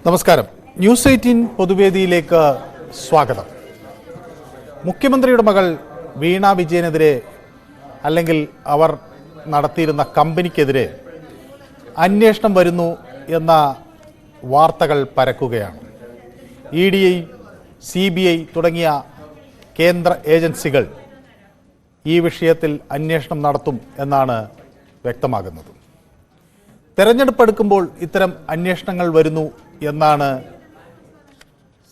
നമസ്കാരം. ന്യൂസ് 18 പൊതുവേദിയിലേക്ക് സ്വാഗതം. മുഖ്യമന്ത്രിയുടെ മകൾ വീണ വിജയനെതിരെ അല്ലെങ്കിൽ അവർ നടത്തിയിരുന്ന കമ്പനിക്കെതിരെ അന്വേഷണം വരുന്നു എന്ന വാർത്തകൾ പരക്കുകയാണ്. EDI, CBI തുടങ്ങിയ കേന്ദ്ര ഏജൻസികൾ ഈ വിഷയത്തിൽ അന്വേഷണം നടത്തും എന്നാണ് വ്യക്തമാകുന്നത്. തെരഞ്ഞെടുപ്പ് അടുക്കുമ്പോൾ ഇത്തരം അന്വേഷണങ്ങൾ വരുന്നു എന്നാണ്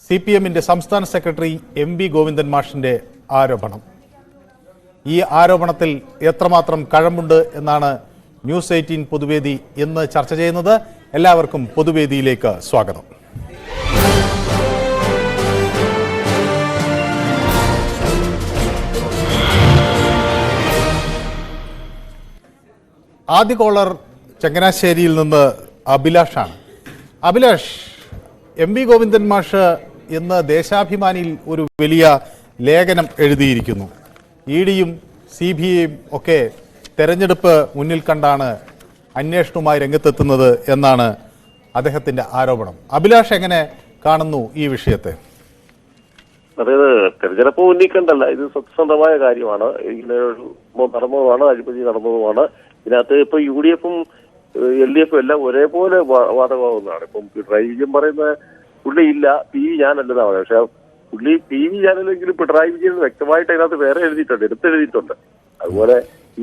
CPMന്റെ സംസ്ഥാന സെക്രട്ടറി MV ഗോവിന്ദൻ മാഷിന്റെ ആരോപണം. ഈ ആരോപണത്തിൽ എത്രമാത്രം കഴമ്പുണ്ട് എന്നാണ് ന്യൂസ് 18 പൊതുവേദി ഇന്ന് ചർച്ച ചെയ്യുന്നത്. എല്ലാവർക്കും പൊതുവേദിയിലേക്ക് സ്വാഗതം. ആദ്യ കോളർ ചങ്ങനാശ്ശേരിയിൽ നിന്ന് അഭിലാഷാണ്. അഭിലാഷ്, MV ഗോവിന്ദൻ മാഷ് ഇന്ന് ദേശാഭിമാനിയിൽ ഒരു വലിയ ലേഖനം എഴുതിയിരിക്കുന്നു. EDയും CBIയും ഒക്കെ തെരഞ്ഞെടുപ്പ് മുന്നിൽ കണ്ടാണ് അന്വേഷണവുമായി രംഗത്തെത്തുന്നത് എന്നാണ് അദ്ദേഹത്തിന്റെ ആരോപണം. അഭിലാഷ് എങ്ങനെ കാണുന്നു ഈ വിഷയത്തെ? അതായത് തെരഞ്ഞെടുപ്പ് മുന്നിൽ കണ്ടല്ല, ഇത് സത്യസന്ധമായ കാര്യമാണ്. ഇങ്ങനെ നടന്നതുമാണ്, അഴിമതി നടന്നതുമാണ്. ഇതിനകത്ത് ഇപ്പൊ UDFും LDFും എല്ലാം ഒരേപോലെ വാദമാവുന്നതാണ്. ഇപ്പം പിണറായി വിജയൻ പറയുന്ന പുള്ളി ഇല്ല, PV ഞാനല്ലെന്നാ പറയുന്നത്. പക്ഷെ പുള്ളി PV ഞാനല്ലെങ്കിലും പിണറായി വിജയൻ വ്യക്തമായിട്ട് അതിനകത്ത് വേറെ എഴുതിയിട്ടുണ്ട്, എടുത്തെഴുതിയിട്ടുണ്ട്. അതുപോലെ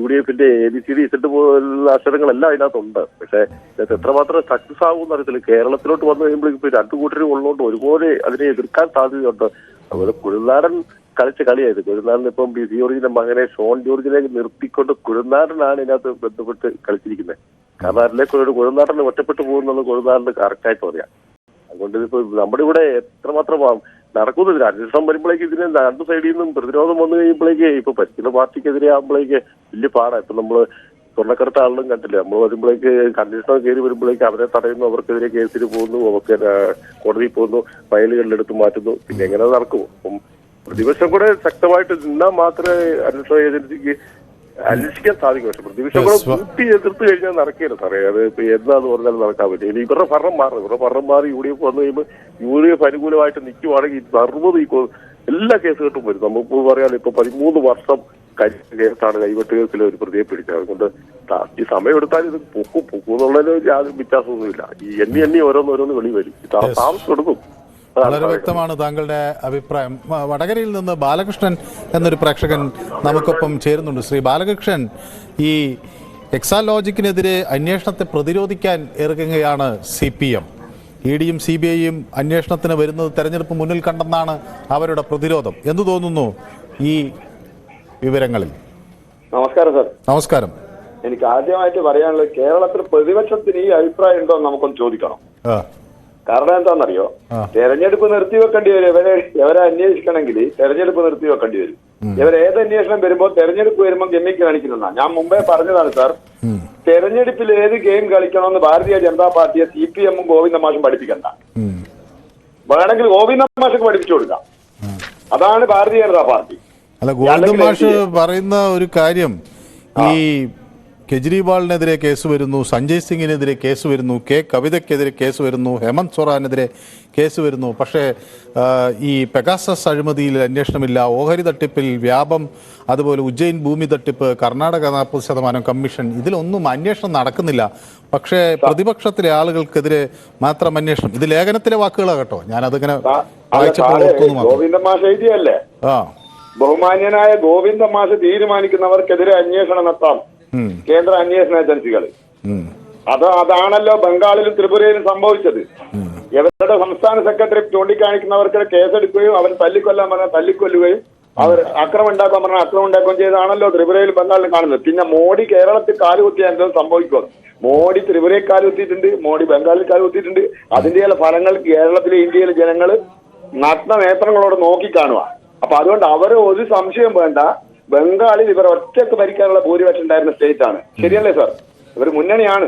UDFന്റെ ABCD Z പോലുള്ള അക്ഷരങ്ങളെല്ലാം അതിനകത്തുണ്ട്. പക്ഷെ ഇതിനകത്ത് എത്രമാത്രം സക്സസ് ആകുമെന്ന് അറിയത്തില്ല. കേരളത്തിലോട്ട് വന്നു കഴിയുമ്പോഴേക്കും ഇപ്പൊ രണ്ടു കൂട്ടരും ഉള്ളതുകൊണ്ട് ഒരുപോലെ അതിനെ എതിർക്കാൻ സാധ്യതയുണ്ട്. അതുപോലെ കുഴൽനാടൻ കളിച്ച കളിയായത്. കുഴൽനാടൻ ഇപ്പം BC ജോർജിന്റെ മകനെ ഷോൺ ജോർജിനെ നിർത്തിക്കൊണ്ട് കുഴൽനാടനാണ് ഇതിനകത്ത് ബന്ധപ്പെട്ട് കളിച്ചിരിക്കുന്നത്. കാരണം അതിലേക്ക് കുഴൽനാടന് ഒറ്റപ്പെട്ടു പോകുന്നത് കുഴൽനാടന് കറക്റ്റായിട്ട് പറയാം. അതുകൊണ്ട് ഇതിപ്പോ നമ്മുടെ ഇവിടെ എത്രമാത്രം നടക്കുന്നില്ല. അന്വേഷണം വരുമ്പോഴേക്ക് ഇതിന് രണ്ട് സൈഡിൽ നിന്നും പ്രതിരോധം വന്നു കഴിയുമ്പോഴേക്ക് ഇപ്പൊ ഭരിക്കുന്ന പാർട്ടിക്കെതിരെ ആകുമ്പോഴേക്ക് വലിയ പാടാണ്. ഇപ്പൊ നമ്മള് സ്വർണ്ണക്കടത്ത ആളും കണ്ടില്ല. നമ്മൾ വരുമ്പോഴേക്ക് അന്വേഷണം കയറി വരുമ്പോഴേക്ക് അവരെ തടയുന്നു, അവർക്കെതിരെ കേസിന് പോകുന്നു, അവർക്ക് കോടതിയിൽ പോകുന്നു, ഫയലുകളിലെടുത്ത് മാറ്റുന്നു. പിന്നെ എങ്ങനെ നടക്കും? അപ്പം പ്രതിപക്ഷം കൂടെ ശക്തമായിട്ട് നിന്നാൽ മാത്രമേ അന്വേഷണ ഏജൻസിക്ക് അന്വേഷിക്കാൻ സാധിക്കും. പക്ഷെ പ്രതിപക്ഷം കൂടെ കൂട്ടി എതിർത്ത് കഴിഞ്ഞാൽ നടക്കില്ല സാറേ. അത് ഇപ്പൊ എന്താന്ന് പറഞ്ഞാൽ നടക്കാൻ പറ്റും. ഇനി ഇവരുടെ ഭരണം മാറും. ഇവരുടെ ഭരണം മാറി UDF വന്നു കഴിയുമ്പോൾ UDF അനുകൂലമായിട്ട് നിൽക്കുവാണെങ്കിൽ 60 എല്ലാ കേസുകെട്ടും വരും. നമുക്ക് പറയാൻ ഇപ്പൊ 13 വർഷം കേസാണ് കൈവെട്ട് കേസിൽ ഒരു പ്രതിയെ പിടിച്ചത്. അതുകൊണ്ട് ഈ സമയം എടുത്താൽ ഇത് പൊക്കും എന്നുള്ളതിന് യാതൊരു വ്യത്യാസമൊന്നുമില്ല. ഈ എണ്ണി ഓരോന്ന് വെളി വരും. താമസം എടുക്കും. വളരെ വ്യക്തമാണ് താങ്കളുടെ അഭിപ്രായം. വടകരയിൽ നിന്ന് ബാലകൃഷ്ണൻ എന്നൊരു പ്രേക്ഷകൻ നമുക്കൊപ്പം ചേരുന്നുണ്ട്. ശ്രീ ബാലകൃഷ്ണൻ, ഈ എക്സാലോജിക്കിനെതിരെ അന്വേഷണത്തെ പ്രതിരോധിക്കാൻ ഇറങ്ങുകയാണ് CPM. EDയും CBIയും അന്വേഷണത്തിന് വരുന്നത് തെരഞ്ഞെടുപ്പ് മുന്നിൽ കണ്ടെന്നാണ് അവരുടെ പ്രതിരോധം. എന്തു തോന്നുന്നു ഈ വിവരങ്ങളിൽ? നമസ്കാരം സാർ. നമസ്കാരം. എനിക്ക് ആദ്യമായിട്ട് പറയാനുള്ളത്, കേരളത്തിൽ പ്രതിപക്ഷത്തിന് ഈ അഭിപ്രായം ഉണ്ടോ എന്ന് നമുക്കൊന്ന് ചോദിക്കണം. കാരണം എന്താണെന്നറിയോ, തെരഞ്ഞെടുപ്പ് നിർത്തിവെക്കേണ്ടി വരും. ഇവരെ അന്വേഷിക്കണമെങ്കിൽ തെരഞ്ഞെടുപ്പ് നിർത്തിവെക്കേണ്ടി വരും. ഏത് അന്വേഷണം വരുമ്പോൾ തെരഞ്ഞെടുപ്പ് വരുമ്പോൾ ഗെയിമിക്ക് കാണിക്കുന്നതാ. ഞാൻ മുമ്പേ പറഞ്ഞതാണ് സാർ, തെരഞ്ഞെടുപ്പിൽ ഏത് ഗെയിം കളിക്കണമെന്ന് ഭാരതീയ ജനതാ പാർട്ടിയെ CPMും ഗോവിന്ദ മാഷും പഠിപ്പിക്കണ്ട. വേണമെങ്കിൽ ഗോവിന്ദ മാഷക്ക് പഠിപ്പിച്ചു കൊടുക്കാം. അതാണ് ഭാരതീയ ജനതാ പാർട്ടി. അല്ല, ഗോവിന്ദ മാഷ് പറയുന്ന ഒരു കാര്യം, ഈ കെജ്രിവാളിനെതിരെ കേസ് വരുന്നു, സഞ്ജയ് സിംഗിനെതിരെ കേസ് വരുന്നു, കവിതയ്ക്കെതിരെ കേസ് വരുന്നു, ഹേമന്ത് സോറാനെതിരെ കേസ് വരുന്നു. പക്ഷേ ഈ പെഗാസസ് അഴിമതിയിൽ അന്വേഷണമില്ല, ഓഹരി തട്ടിപ്പിൽ വ്യാപം, അതുപോലെ ഉജ്ജയിൻ ഭൂമി തട്ടിപ്പ്, കർണാടക 40% കമ്മീഷൻ, ഇതിലൊന്നും അന്വേഷണം നടക്കുന്നില്ല. പക്ഷേ പ്രതിപക്ഷത്തിലെ ആളുകൾക്കെതിരെ മാത്രം അന്വേഷണം. ഇത് ലേഖനത്തിലെ വാക്കുകളാണ് കേട്ടോ, ഞാനതിങ്ങനെ വായിച്ചപ്പോൾ ഗോവിന്ദ മാഷ് എഴുതിയല്ലേ. ബഹുമാന്യനായ ഗോവിന്ദ മാഷ് തീരുമാനിക്കുന്നവർക്കെതിരെ അന്വേഷണം നടത്താം കേന്ദ്ര അന്വേഷണ ഏജൻസികൾ. അതാണല്ലോ ബംഗാളിലും ത്രിപുരയിലും സംഭവിച്ചത്. ഇവരുടെ സംസ്ഥാന സെക്രട്ടറി ചൂണ്ടിക്കാണിക്കുന്നവർക്ക് കേസെടുക്കുകയും അവർ തല്ലിക്കൊല്ലാൻ പറഞ്ഞാൽ തല്ലിക്കൊല്ലുകയും അവർ അക്രമം ഉണ്ടാക്കാൻ പറഞ്ഞാൽ അക്രമം ഉണ്ടാക്കുകയും ചെയ്താണല്ലോ ത്രിപുരയിലും ബംഗാളിലും കാണുന്നത്. പിന്നെ മോഡി കേരളത്തിൽ കാലുകുത്തിയാൽ എന്തെങ്കിലും സംഭവിക്കും. മോഡി ത്രിപുരയിൽ കാലുകുത്തിയിട്ടുണ്ട്, മോഡി ബംഗാളിൽ കാലുകുത്തിയിട്ടുണ്ട്. അതിന്റെ ഫലങ്ങൾ കേരളത്തിലെ ഇന്ത്യയിലെ ജനങ്ങൾ നഗ്ന നേത്രങ്ങളോട് നോക്കിക്കാണുക. അപ്പൊ അതുകൊണ്ട് അവര് ഒരു സംശയം വേണ്ട, ബംഗാളിൽ ഇവർ ഒറ്റക്ക് ഭരിക്കാനുള്ള ഭൂരിപക്ഷം ഉണ്ടായിരുന്ന സ്റ്റേറ്റ് ആണ്. ശരിയല്ലേ സാർ? ഇവർ മുന്നണിയാണ്.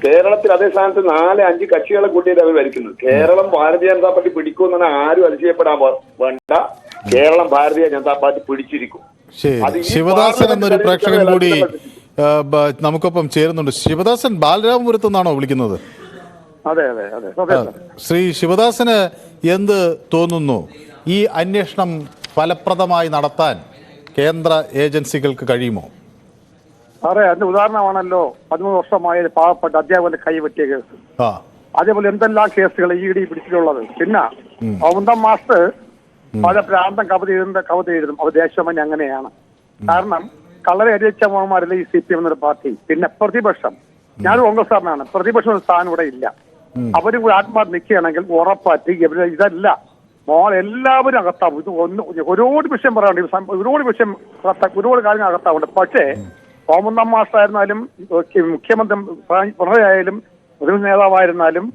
കേരളത്തിൽ അതേ സ്ഥാനത്ത് 4-5 കക്ഷികളെ കൂട്ടിയിട്ട് അവർ ഭരിക്കുന്നത്. കേരളം ഭാരതീയ ജനതാ പാർട്ടി പിടിക്കുമെന്നാണ് ആരും അതിശയപ്പെടാൻ വേണ്ട. കേരളം ഭാരതീയ ജനതാ പാർട്ടി പിടിച്ചിരിക്കും. ശിവദാസൻ എന്നൊരു പ്രേക്ഷകൻ കൂടി നമുക്കൊപ്പം ചേരുന്നുണ്ട്. ശിവദാസൻ ബാലരാമപുരത്ത് നിന്നാണോ വിളിക്കുന്നത്? അതെ അതെ അതെ അതെ സർ. ശ്രീ ശിവദാസന് എന്ത് തോന്നുന്നു? ഈ അന്വേഷണം ഫലപ്രദമായി നടത്താൻ കേന്ദ്ര ഏജൻസികൾക്ക് കഴിയുമോ? സാറേ, അതിന്റെ ഉദാഹരണമാണല്ലോ 13 വർഷമായ പാവപ്പെട്ട അധ്യാപകന്റെ കൈപറ്റിയ കേസ്. ആ അതേപോലെ എന്തെല്ലാം കേസുകൾ ഈടി പിടിച്ചിട്ടുള്ളത്. പിന്നെ സ്വന്തം മാസ്റ്റർ പല പ്രാന്തം കവിത എഴുതും. അവർ ദേശമന്യ അങ്ങനെയാണ്. കാരണം കളറെ അരിച്ചമാരല്ല ഈ CPM എന്നൊരു പാർട്ടി. പിന്നെ പ്രതിപക്ഷം, ഞാൻ കോൺഗ്രസ്സുകാരനാണ്, പ്രതിപക്ഷം ഒരു സ്ഥാനം ഇവിടെ ഇല്ല. അവരും കൂടി ആത്മാർത്ഥ നിൽക്കുകയാണെങ്കിൽ ഉറപ്പാറ്റി ഇതല്ല എല്ലാവരും അകത്താവും. ഇത് ഒരുപാട് വിഷയം പറയാനുണ്ട്, ഒരുപാട് കാര്യങ്ങൾ അകത്താവുണ്ട്. പക്ഷേ കോമന്തം മാസ്റ്ററായിരുന്നാലും മുഖ്യമന്ത്രി പിണറായി ആയാലും പ്രതിപക്ഷ നേതാവായിരുന്നാലും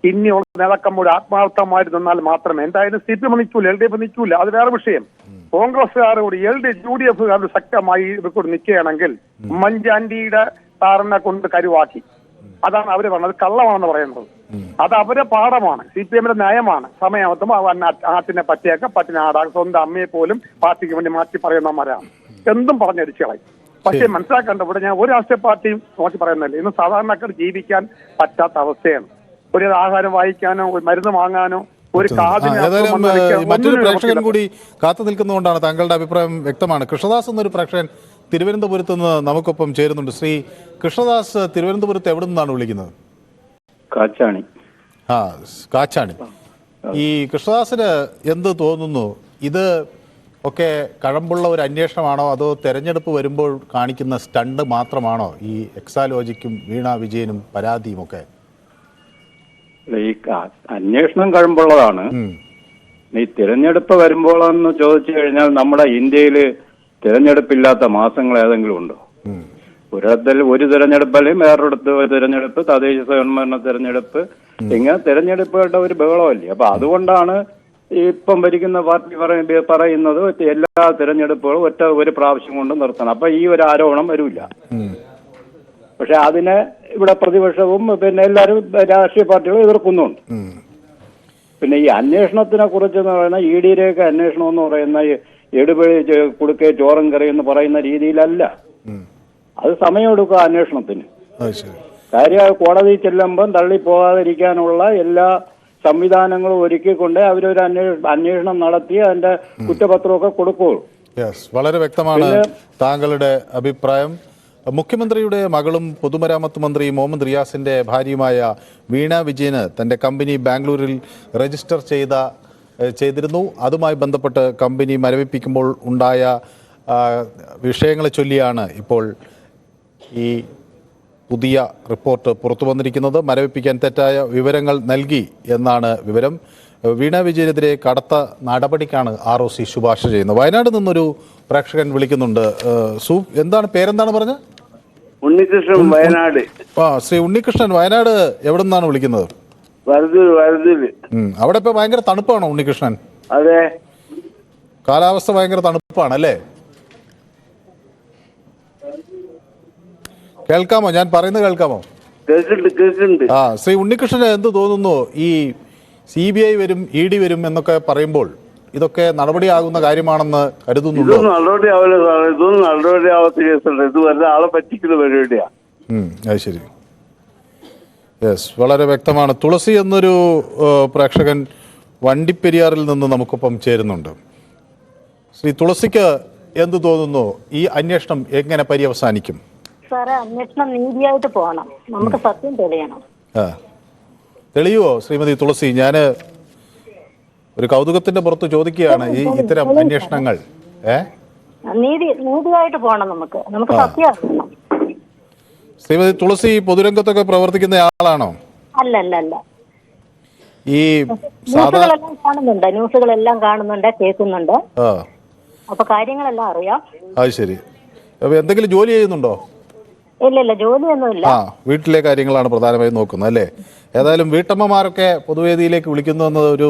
ഇനിയുള്ള നേതാക്കന്മാർ ആത്മാർത്ഥമായി നിന്നാൽ മാത്രമേ എന്തായാലും CPM നിൽക്കൂല, LDF നിൽക്കൂല. അത് വേറെ വിഷയം. കോൺഗ്രസ്സുകാരോട് UDF ശക്തമായി ഇവർക്കൂടി നിൽക്കുകയാണെങ്കിൽ ഉമ്മൻചാണ്ടിയുടെ സാറിനെ കൊണ്ട് കരുവാക്കി. അതാണ് അവര് പറഞ്ഞത്, കള്ളമാണെന്ന് പറയുന്നത്. അത് അവരെ പാഠമാണ്, CPM നയമാണ്. സമയത്തും ആട്ടിനെ പറ്റിയേക്കാം, പറ്റിനെ ആടാം. സ്വന്തം അമ്മയെ പോലും പാർട്ടിക്ക് വേണ്ടി മാറ്റി പറയുന്നവന്മാരാണ്. എന്തും പറഞ്ഞടിച്ചു കളയും. പക്ഷെ മനസ്സിലാക്കേണ്ട, ഇവിടെ ഞാൻ ഒരു രാഷ്ട്രീയ പാർട്ടിയും നോക്കി പറയുന്നില്ല. ഇന്ന് സാധാരണക്കാർ ജീവിക്കാൻ പറ്റാത്ത അവസ്ഥയാണ്. ഒരു ആഹാരം വാങ്ങിക്കാനോ ഒരു മരുന്ന് വാങ്ങാനോ ഒരു മറ്റൊരു പ്രേക്ഷകൻ കൂടി കാത്തു നിൽക്കുന്നതുകൊണ്ടാണ് താങ്കളുടെ അഭിപ്രായം വ്യക്തമാണ്. കൃഷ്ണദാസ് എന്നൊരു പ്രേക്ഷകൻ തിരുവനന്തപുരത്ത് നിന്ന് നമുക്കൊപ്പം ചേരുന്നുണ്ട്. ശ്രീ കൃഷ്ണദാസ്, തിരുവനന്തപുരത്ത് എവിടെ നിന്നാണ് വിളിക്കുന്നത്? കാച്ചാണി. കാച്ചാണി. ഈ കൃഷ്ണദാസിന് എന്ത് തോന്നുന്നു? ഇത് ഒക്കെ കഴമ്പുള്ള ഒരു അന്വേഷണമാണോ അതോ തെരഞ്ഞെടുപ്പ് വരുമ്പോൾ കാണിക്കുന്ന സ്റ്റണ്ട് മാത്രമാണോ ഈ എക്സാലോജിക്കും വീണ വിജയനും പരാതിയും ഒക്കെ? ഈ അന്വേഷണം കഴമ്പുള്ളതാണ്. ഈ തിരഞ്ഞെടുപ്പ് വരുമ്പോഴെന്ന് ചോദിച്ചു കഴിഞ്ഞാൽ നമ്മുടെ ഇന്ത്യയിൽ തിരഞ്ഞെടുപ്പില്ലാത്ത മാസങ്ങൾ ഏതെങ്കിലും ഉണ്ടോ? ഒരിടത്തിൽ ഒരു തിരഞ്ഞെടുപ്പ് അല്ലെങ്കിൽ വേറൊരിടത്ത് ഒരു തിരഞ്ഞെടുപ്പ്, തദ്ദേശ സ്വയംഭരണ തിരഞ്ഞെടുപ്പ്, ഇങ്ങനെ തിരഞ്ഞെടുപ്പുകളുടെ ഒരു ബഹളമല്ലേ. അപ്പൊ അതുകൊണ്ടാണ് ഇപ്പം ഭരിക്കുന്ന പാർട്ടി പറയുന്നത് എല്ലാ തിരഞ്ഞെടുപ്പുകളും ഒരു പ്രാവശ്യം കൊണ്ട് നിർത്തണം. അപ്പൊ ഈ ഒരു ആരോപണം വരില്ല. പക്ഷെ അതിനെ ഇവിടെ പ്രതിപക്ഷവും പിന്നെ എല്ലാവരും രാഷ്ട്രീയ പാർട്ടികളും എതിർക്കുന്നുണ്ട്. പിന്നെ ഈ അന്വേഷണത്തിനെ കുറിച്ച് എന്ന് പറയുന്ന ED-യിലേക്ക് അന്വേഷണം എന്ന് പറയുന്ന എടുപഴി കൊടുക്കെ ചോറും കറി എന്ന് പറയുന്ന രീതിയിലല്ല. അത് സമയമെടുക്കുക അന്വേഷണത്തിന്. കാര്യം കോടതി ചെല്ലുമ്പം തള്ളിപ്പോകാതിരിക്കാനുള്ള എല്ലാ സംവിധാനങ്ങളും ഒരുക്കിക്കൊണ്ട് അവരൊരു അന്വേഷണം നടത്തി അതിന്റെ കുറ്റപത്രമൊക്കെ കൊടുക്കുകയുള്ളൂ. വളരെ വ്യക്തമാണ് താങ്കളുടെ അഭിപ്രായം. മുഖ്യമന്ത്രിയുടെ മകളും പൊതുമരാമത്ത് മന്ത്രി മുഹമ്മദ് റിയാസിന്റെ ഭാര്യയുമായ വീണ വിജയന് തന്റെ കമ്പനി ബാംഗ്ലൂരിൽ രജിസ്റ്റർ ചെയ്തിരുന്നു. അതുമായി ബന്ധപ്പെട്ട് കമ്പനി മരവിപ്പിക്കുമ്പോൾ ഉണ്ടായ വിഷയങ്ങളെ ചൊല്ലിയാണ് ഇപ്പോൾ ഈ പുതിയ റിപ്പോർട്ട് പുറത്തു വന്നിരിക്കുന്നത്. മരവിപ്പിക്കാൻ തെറ്റായ വിവരങ്ങൾ നൽകി എന്നാണ് വിവരം. വീണ വിജയനെതിരെ കടുത്ത നടപടിക്കാണ് ROC ശുപാർശ ചെയ്യുന്നത്. വയനാട് നിന്നൊരു പ്രേക്ഷകൻ വിളിക്കുന്നുണ്ട്. എന്താണ് പേരെന്താണ് പറഞ്ഞത്? ഉണ്ണികൃഷ്ണൻ, വയനാട്. ശ്രീ ഉണ്ണികൃഷ്ണൻ, വയനാട് എവിടെ നിന്നാണ് വിളിക്കുന്നത്? വരദൂര്. അവിടെ ഇപ്പൊ ഭയങ്കര തണുപ്പാണോ ഉണ്ണികൃഷ്ണൻ? അതെ, കാലാവസ്ഥ ഭയങ്കര തണുപ്പാണ് അല്ലേ? കേൾക്കാമോ? ഞാൻ പറയുന്നത് കേൾക്കാമോ? കേൾക്കുന്നുണ്ട്. ശ്രീ ഉണ്ണികൃഷ്ണന് എന്ത് തോന്നുന്നു? ഈ CBI വരും, ED വരും എന്നൊക്കെ പറയുമ്പോൾ ഇതൊക്കെ നടപടിയാകുന്ന കാര്യമാണെന്ന് കരുതുന്നുണ്ടോ? ഇതൊന്നും നടപടിയാവാത്ത കേസുണ്ട്. ഇത് വെറുതെ ആളെ പറ്റിക്കുന്ന പരിപാടിയാ. അത് ശരി. വളരെ വ്യക്തമാണ്. തുളസി എന്നൊരു പ്രേക്ഷകൻ വണ്ടിപ്പെരിയാറിൽ നിന്ന് നമുക്കൊപ്പം ചേരുന്നുണ്ട്. ശ്രീ തുളസിക്ക് എന്ത് തോന്നുന്നു? ഈ അന്വേഷണം എങ്ങനെ പര്യവസാനിക്കും? സാറേ, അന്വേഷണം നീതിയായിട്ട് പോകണം. നമുക്ക് സത്യം തെളിയണം. തെളിയുവോ ശ്രീമതി തുളസി? ഞാൻ ഒരു കൗതുകത്തിന്റെ പുറത്ത് ചോദിക്കുകയാണ്. ഈ ഇത്തരം അന്വേഷണങ്ങൾ നീതിയായിട്ട് പോകണം. നമുക്ക് സത്യം അറിയണം. ശ്രീമതി തുളസി പൊതുരംഗത്തൊക്കെ പ്രവർത്തിക്കുന്ന ആളാണോ? അല്ല. ഈ ന്യൂസുകളെല്ലാം കാണുന്നുണ്ട്, ന്യൂസുകളെല്ലാം കാണുന്നുണ്ട്, കേൾക്കുന്നുണ്ട്. അപ്പൊ കാര്യങ്ങളെല്ലാം അറിയാം. അത് ശരി. എന്തെങ്കിലും ജോലി ചെയ്യുന്നുണ്ടോ? ഇല്ല, ജോലിയൊന്നുമില്ല. വീട്ടിലെ കാര്യങ്ങളാണ് പ്രധാനമായും നോക്കുന്നത് അല്ലേ? ഏതായാലും വീട്ടമ്മമാരൊക്കെ പൊതുവേദിയിലേക്ക് വിളിക്കുന്നു എന്നത് ഒരു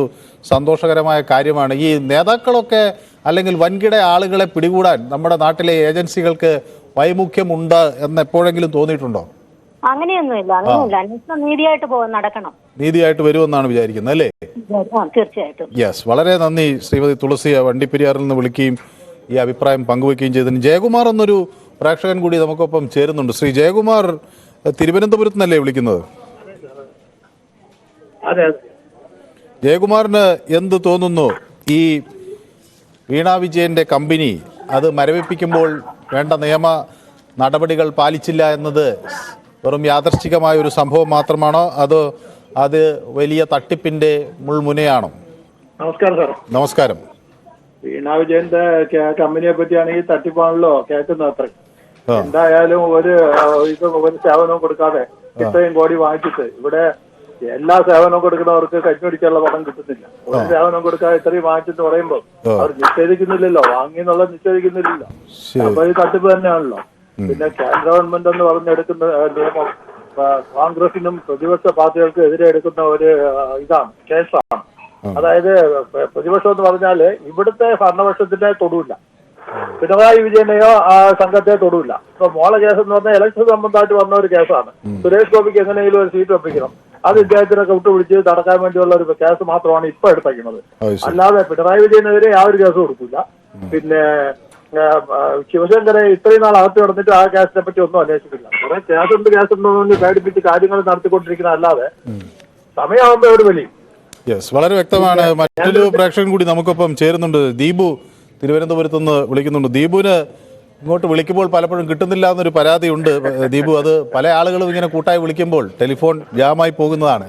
സന്തോഷകരമായ കാര്യമാണ്. ഈ നേതാക്കളൊക്കെ അല്ലെങ്കിൽ വൻകിട ആളുകളെ പിടികൂടാൻ നമ്മുടെ നാട്ടിലെ ഏജൻസികൾക്ക് വൈമുഖ്യമുണ്ട് എന്ന് എപ്പോഴെങ്കിലും തോന്നിയിട്ടുണ്ടോ? അങ്ങനെയൊന്നുമില്ല. അന്വേഷണം നീതിയായിട്ട് നടക്കണം. നീതിയായിട്ട് വരുമെന്നാണ് വിചാരിക്കുന്നത് അല്ലേ? തീർച്ചയായിട്ടും. യെസ്, വളരെ നന്ദി ശ്രീമതി തുളസി വണ്ടിപ്പെരിയാറിൽ നിന്ന് വിളിക്കുകയും ഈ അഭിപ്രായം പങ്കുവയ്ക്കുകയും ചെയ്തതിന്. ജയകുമാർ എന്നൊരു പ്രേക്ഷകൻ കൂടി നമുക്കൊപ്പം ചേരുന്നുണ്ട്. ശ്രീ ജയകുമാർ, തിരുവനന്തപുരത്ത് നിന്നല്ലേ വിളിക്കുന്നത്? അതെ അതെ. ജയകുമാറിന് എന്ത് തോന്നുന്നു? ഈ വീണ വിജയന്റെ കമ്പനി അത് മരവിപ്പിക്കുമ്പോൾ വേണ്ട നിയമ നടപടികൾ പാലിച്ചില്ല എന്നത് വെറും യാദർച്ഛികമായ ഒരു സംഭവം മാത്രമാണോ, അതോ അത് വലിയ തട്ടിപ്പിന്റെ മുൾമുനയാണോ? നമസ്കാരം സാർ. നമസ്കാരം. വീണ വിജയന്റെ കമ്പനിയെ പറ്റിയാണ് ഈ തട്ടിപ്പാണല്ലോ കേൾക്കുന്നത്. അത്ര എന്തായാലും ഒരു സേവനവും കൊടുക്കാതെ ഇത്രയും കോടി വാങ്ങിച്ചിട്ട് ഇവിടെ എല്ലാ സേവനവും കൊടുക്കുന്നവർക്ക് കഞ്ഞുപിടിക്കാനുള്ള പണം കിട്ടുന്നില്ല. ഒരു സേവനം കൊടുക്കാതെ ഇത്രയും വാങ്ങിച്ചെന്ന് പറയുമ്പോൾ അവർ നിഷേധിക്കുന്നില്ലല്ലോ, വാങ്ങിയെന്നുള്ളത് നിഷേധിക്കുന്നില്ലല്ലോ. അപ്പൊ ഈ തട്ടിപ്പ് തന്നെയാണല്ലോ. പിന്നെ കേന്ദ്ര ഗവൺമെന്റ് എന്ന് പറഞ്ഞെടുക്കുന്ന നിയമം കോൺഗ്രസിനും പ്രതിപക്ഷ പാർട്ടികൾക്കും എതിരെ എടുക്കുന്ന ഒരു ഇതാണ്, കേസാണ്. അതായത് പ്രതിപക്ഷം എന്ന് പറഞ്ഞാല് ഇവിടുത്തെ ഭരണപക്ഷത്തിന്റെ തൊടുവില്ല, പിണറായി വിജയനെയോ ആ സംഘത്തെ തൊടുവില്ല. ഇപ്പൊ മോള കേസ് എന്ന് പറഞ്ഞാൽ ഇലക്ഷൻ സംബന്ധമായിട്ട് വന്ന ഒരു കേസാണ്. സുരേഷ് ഗോപിക്ക് എങ്ങനെയെങ്കിലും ഒരു സീറ്റ് ഒപ്പിക്കണം, അത് ഇദ്ദേഹത്തിനൊക്കെ വിട്ടുപിടിച്ച് നടക്കാൻ വേണ്ടിയുള്ള ഒരു കേസ് മാത്രമാണ് ഇപ്പൊ എടുത്തേക്കുന്നത്. അല്ലാതെ പിണറായി വിജയനെതിരെ യാതൊരു കേസ് കൊടുക്കില്ല. പിന്നെ ശിവശങ്കരെ ഇത്രയും നാൾ അകത്ത് കിടന്നിട്ട് ആ കേസിനെ പറ്റി ഒന്നും അന്വേഷിക്കില്ല. കുറെ കേസുണ്ടെന്ന് പേടിപ്പിച്ച് കാര്യങ്ങൾ നടത്തിക്കൊണ്ടിരിക്കുന്ന അല്ലാതെ സമയമാകുമ്പോ ഒരു വലിയ വളരെ വ്യക്തമാണ്. മറ്റൊരു പ്രേക്ഷകൻ കൂടി നമുക്കൊപ്പം ചേരുന്നുണ്ട്. ദീപു തിരുവനന്തപുരത്ത് നിന്ന് വിളിക്കുന്നുണ്ട്. ദീപുവിന് ഇങ്ങോട്ട് വിളിക്കുമ്പോൾ പലപ്പോഴും കിട്ടുന്നില്ല എന്നൊരു പരാതിയുണ്ട്. ദീപു, അത് പല ആളുകളും ഇങ്ങനെ കൂട്ടായി വിളിക്കുമ്പോൾ ടെലിഫോൺ ജാമായി പോകുന്നതാണ്.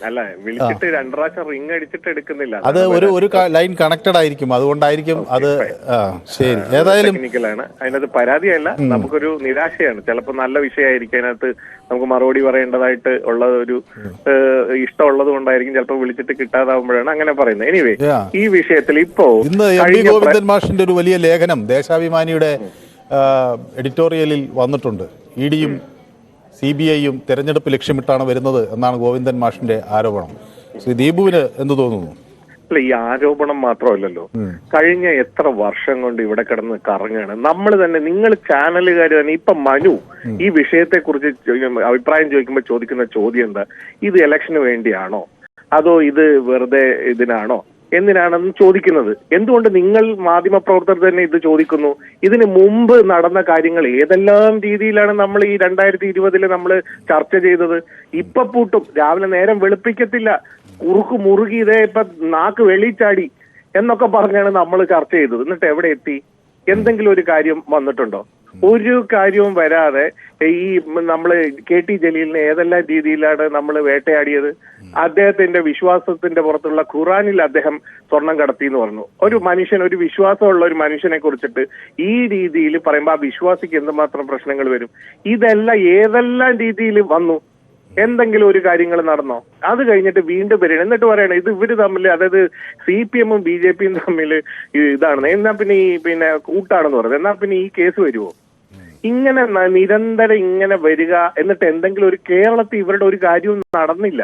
അല്ല, വിളിച്ചിട്ട് 2 പ്രാവശ്യം റിംഗ് അടിച്ചിട്ട് എടുക്കുന്നില്ല. അത് ഒരു ലൈൻ കണക്റ്റഡ് ആയിരിക്കും, അതുകൊണ്ടായിരിക്കും അത്. ശരി, ഏതായാലും ടെക്നിക്കലാണ്. അതിനകത്ത് പരാതിയല്ല, നമുക്കൊരു നിരാശയാണ്. ചിലപ്പോൾ നല്ല വിഷയമായിരിക്കും, അതിനകത്ത് നമുക്ക് മറുപടി പറയേണ്ടതായിട്ട് ഉള്ള ഒരു ഇഷ്ടമുള്ളത് കൊണ്ടായിരിക്കും ചിലപ്പോൾ വിളിച്ചിട്ട് കിട്ടാതാവുമ്പോഴാണ് അങ്ങനെ പറയുന്നത്. എനിവേ, ഈ വിഷയത്തിൽ ഇപ്പോ ഇന്ന് എം വി ഗോവിന്ദൻ മാഷിന്റെ ഒരു വലിയ ലേഖനം ദേശാഭിമാനിയുടെ എഡിറ്റോറിയലിൽ വന്നിട്ടുണ്ട്. ഇഡിയും CBIയും തെരഞ്ഞെടുപ്പ് ലക്ഷ്യമിട്ടാണ് വരുന്നത് എന്നാണ് ഗോവിന്ദൻ മാഷിന്റെ ആരോപണം. ശ്രീ ദീപുവിന് എന്ത് തോന്നുന്നു? അല്ല, ഈ ആരോപണം മാത്രമല്ലല്ലോ, കഴിഞ്ഞ എത്ര വർഷം കൊണ്ട് ഇവിടെ കിടന്ന് കറങ്ങാണ്. നമ്മൾ തന്നെ, നിങ്ങൾ ചാനലുകാർ തന്നെ, ഇപ്പൊ മനു ഈ വിഷയത്തെ കുറിച്ച് അഭിപ്രായം ചോദിക്കുമ്പോൾ ചോദിക്കുന്ന ചോദ്യം എന്താ? ഇത് ഇലക്ഷന് വേണ്ടിയാണോ, അതോ ഇത് വെറുതെ ഇതിനാണോ, എന്തിനാണെന്ന് ചോദിക്കുന്നത്. എന്തുകൊണ്ട് നിങ്ങൾ മാധ്യമപ്രവർത്തകർ തന്നെ ഇത് ചോദിക്കുന്നു? ഇതിന് മുമ്പ് നടന്ന കാര്യങ്ങൾ ഏതെല്ലാം രീതിയിലാണ് നമ്മൾ ഈ 2020 നമ്മൾ ചർച്ച ചെയ്തത്. ഇപ്പൊ പൂട്ടും, രാവിലെ നേരം വെളുപ്പിക്കത്തില്ല, കുറുക്ക് മുറുകി ഇതേ ഇപ്പൊ നാക്ക് വെളിച്ചാടി എന്നൊക്കെ പറഞ്ഞാണ് നമ്മൾ ചർച്ച ചെയ്തത്. എന്നിട്ട് എവിടെ എത്തി? എന്തെങ്കിലും ഒരു കാര്യം വന്നിട്ടുണ്ടോ? ഒരു കാര്യവും വരാതെ ഈ നമ്മള് KT ജലീലിനെ ഏതെല്ലാം രീതിയിലാണ് നമ്മൾ വേട്ടയാടിയത്. അദ്ദേഹത്തിന്റെ വിശ്വാസത്തിന്റെ പുറത്തുള്ള ഖുറാനിൽ അദ്ദേഹം സ്വർണം കടത്തി എന്ന് പറഞ്ഞു. ഒരു മനുഷ്യൻ, ഒരു വിശ്വാസമുള്ള ഒരു മനുഷ്യനെ കുറിച്ചിട്ട് ഈ രീതിയിൽ പറയുമ്പോൾ ആ വിശ്വാസിക്ക് എന്തുമാത്രം പ്രശ്നങ്ങൾ വരും. ഇതെല്ലാം ഏതെല്ലാം രീതിയിൽ വന്നു? എന്തെങ്കിലും ഒരു കാര്യങ്ങൾ നടന്നോ? അത് കഴിഞ്ഞിട്ട് വീണ്ടും വരണം, എന്നിട്ട് പറയണം ഇത് ഇവര് തമ്മിൽ, അതായത് CPMഉം BJPയും തമ്മിൽ ഇതാണ്, എന്നാ പിന്നെ കൂട്ടാണെന്ന് പറയുന്നത്. എന്നാ പിന്നെ ഈ കേസ് വരുമോ? ഇങ്ങനെ നിരന്തരം ഇങ്ങനെ വരിക, എന്നിട്ട് എന്തെങ്കിലും ഒരു കേരളത്തിൽ ഇവരുടെ ഒരു കാര്യവും നടന്നില്ല.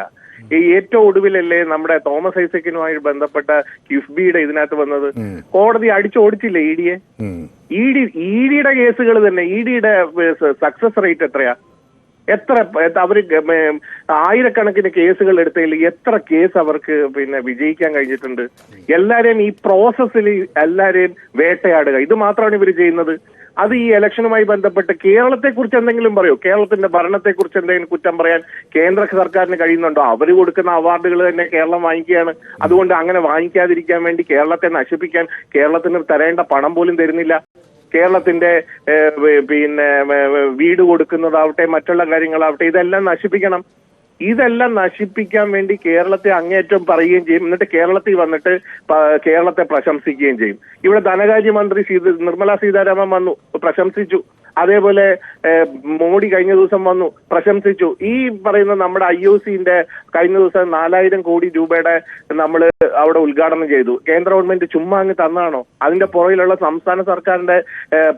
ഈ ഏറ്റവും ഒടുവിലല്ലേ നമ്മുടെ തോമസ് ഐസക്കിനുമായി ബന്ധപ്പെട്ട കിഫ്ബിയുടെ ഇതിനകത്ത് വന്നത്. കോടതി അടിച്ചോടിച്ചില്ലേ ഇഡിയെ? ഇഡിയുടെ കേസുകൾ തന്നെ, ഇഡിയുടെ സക്സസ് റേറ്റ് എത്രയാ? എത്ര അവര് ആയിരക്കണക്കിന് കേസുകൾ എടുത്തതിൽ എത്ര കേസ് അവർക്ക് വിജയിക്കാൻ കഴിഞ്ഞിട്ടുണ്ട്? എല്ലാരെയും ഈ പ്രോസസ്സിൽ എല്ലാരെയും വേട്ടയാടുക, ഇത് മാത്രമാണ് ഇവർ ചെയ്യുന്നത്. അത് ഈ ഇലക്ഷനുമായി ബന്ധപ്പെട്ട് കേരളത്തെ കുറിച്ച് എന്തെങ്കിലും പറയോ? കേരളത്തിന്റെ ഭരണത്തെ കുറിച്ച് എന്തെങ്കിലും കുറ്റം പറയാൻ കേന്ദ്ര സർക്കാരിന് കഴിയുന്നുണ്ടോ? അവര് കൊടുക്കുന്ന അവാർഡുകൾ തന്നെ കേരളം വാങ്ങിക്കുകയാണ്. അതുകൊണ്ട് അങ്ങനെ വാങ്ങിക്കാതിരിക്കാൻ വേണ്ടി കേരളത്തെ നശിപ്പിക്കാൻ കേരളത്തിന് തരേണ്ട പണം പോലും തരുന്നില്ല. കേരളത്തിന്റെ വീട് കൊടുക്കുന്നതാവട്ടെ, മറ്റുള്ള കാര്യങ്ങളാവട്ടെ, ഇതെല്ലാം നശിപ്പിക്കണം. ഇതെല്ലാം നശിപ്പിക്കാൻ വേണ്ടി കേരളത്തെ അങ്ങേറ്റം പറയുകയും ചെയ്യും. എന്നിട്ട് കേരളത്തിൽ വന്നിട്ട് കേരളത്തെ പ്രശംസിക്കുകയും ചെയ്യും. ഇവിടെ ധനകാര്യമന്ത്രി നിർമ്മല സീതാരാമൻ വന്നു, പ്രശംസിച്ചു. അതേപോലെ മോഡി കഴിഞ്ഞ ദിവസം വന്നു, പ്രശംസിച്ചു. ഈ പറയുന്ന നമ്മുടെ IOCന്റെ കഴിഞ്ഞ ദിവസം 4000 കോടി രൂപയുടെ നമ്മൾ അവിടെ ഉദ്ഘാടനം ചെയ്തു. കേന്ദ്ര ഗവൺമെന്റ് ചുമ്മാ അങ്ങ് തന്നാണോ? അതിന്റെ പുറകിലുള്ള സംസ്ഥാന സർക്കാരിന്റെ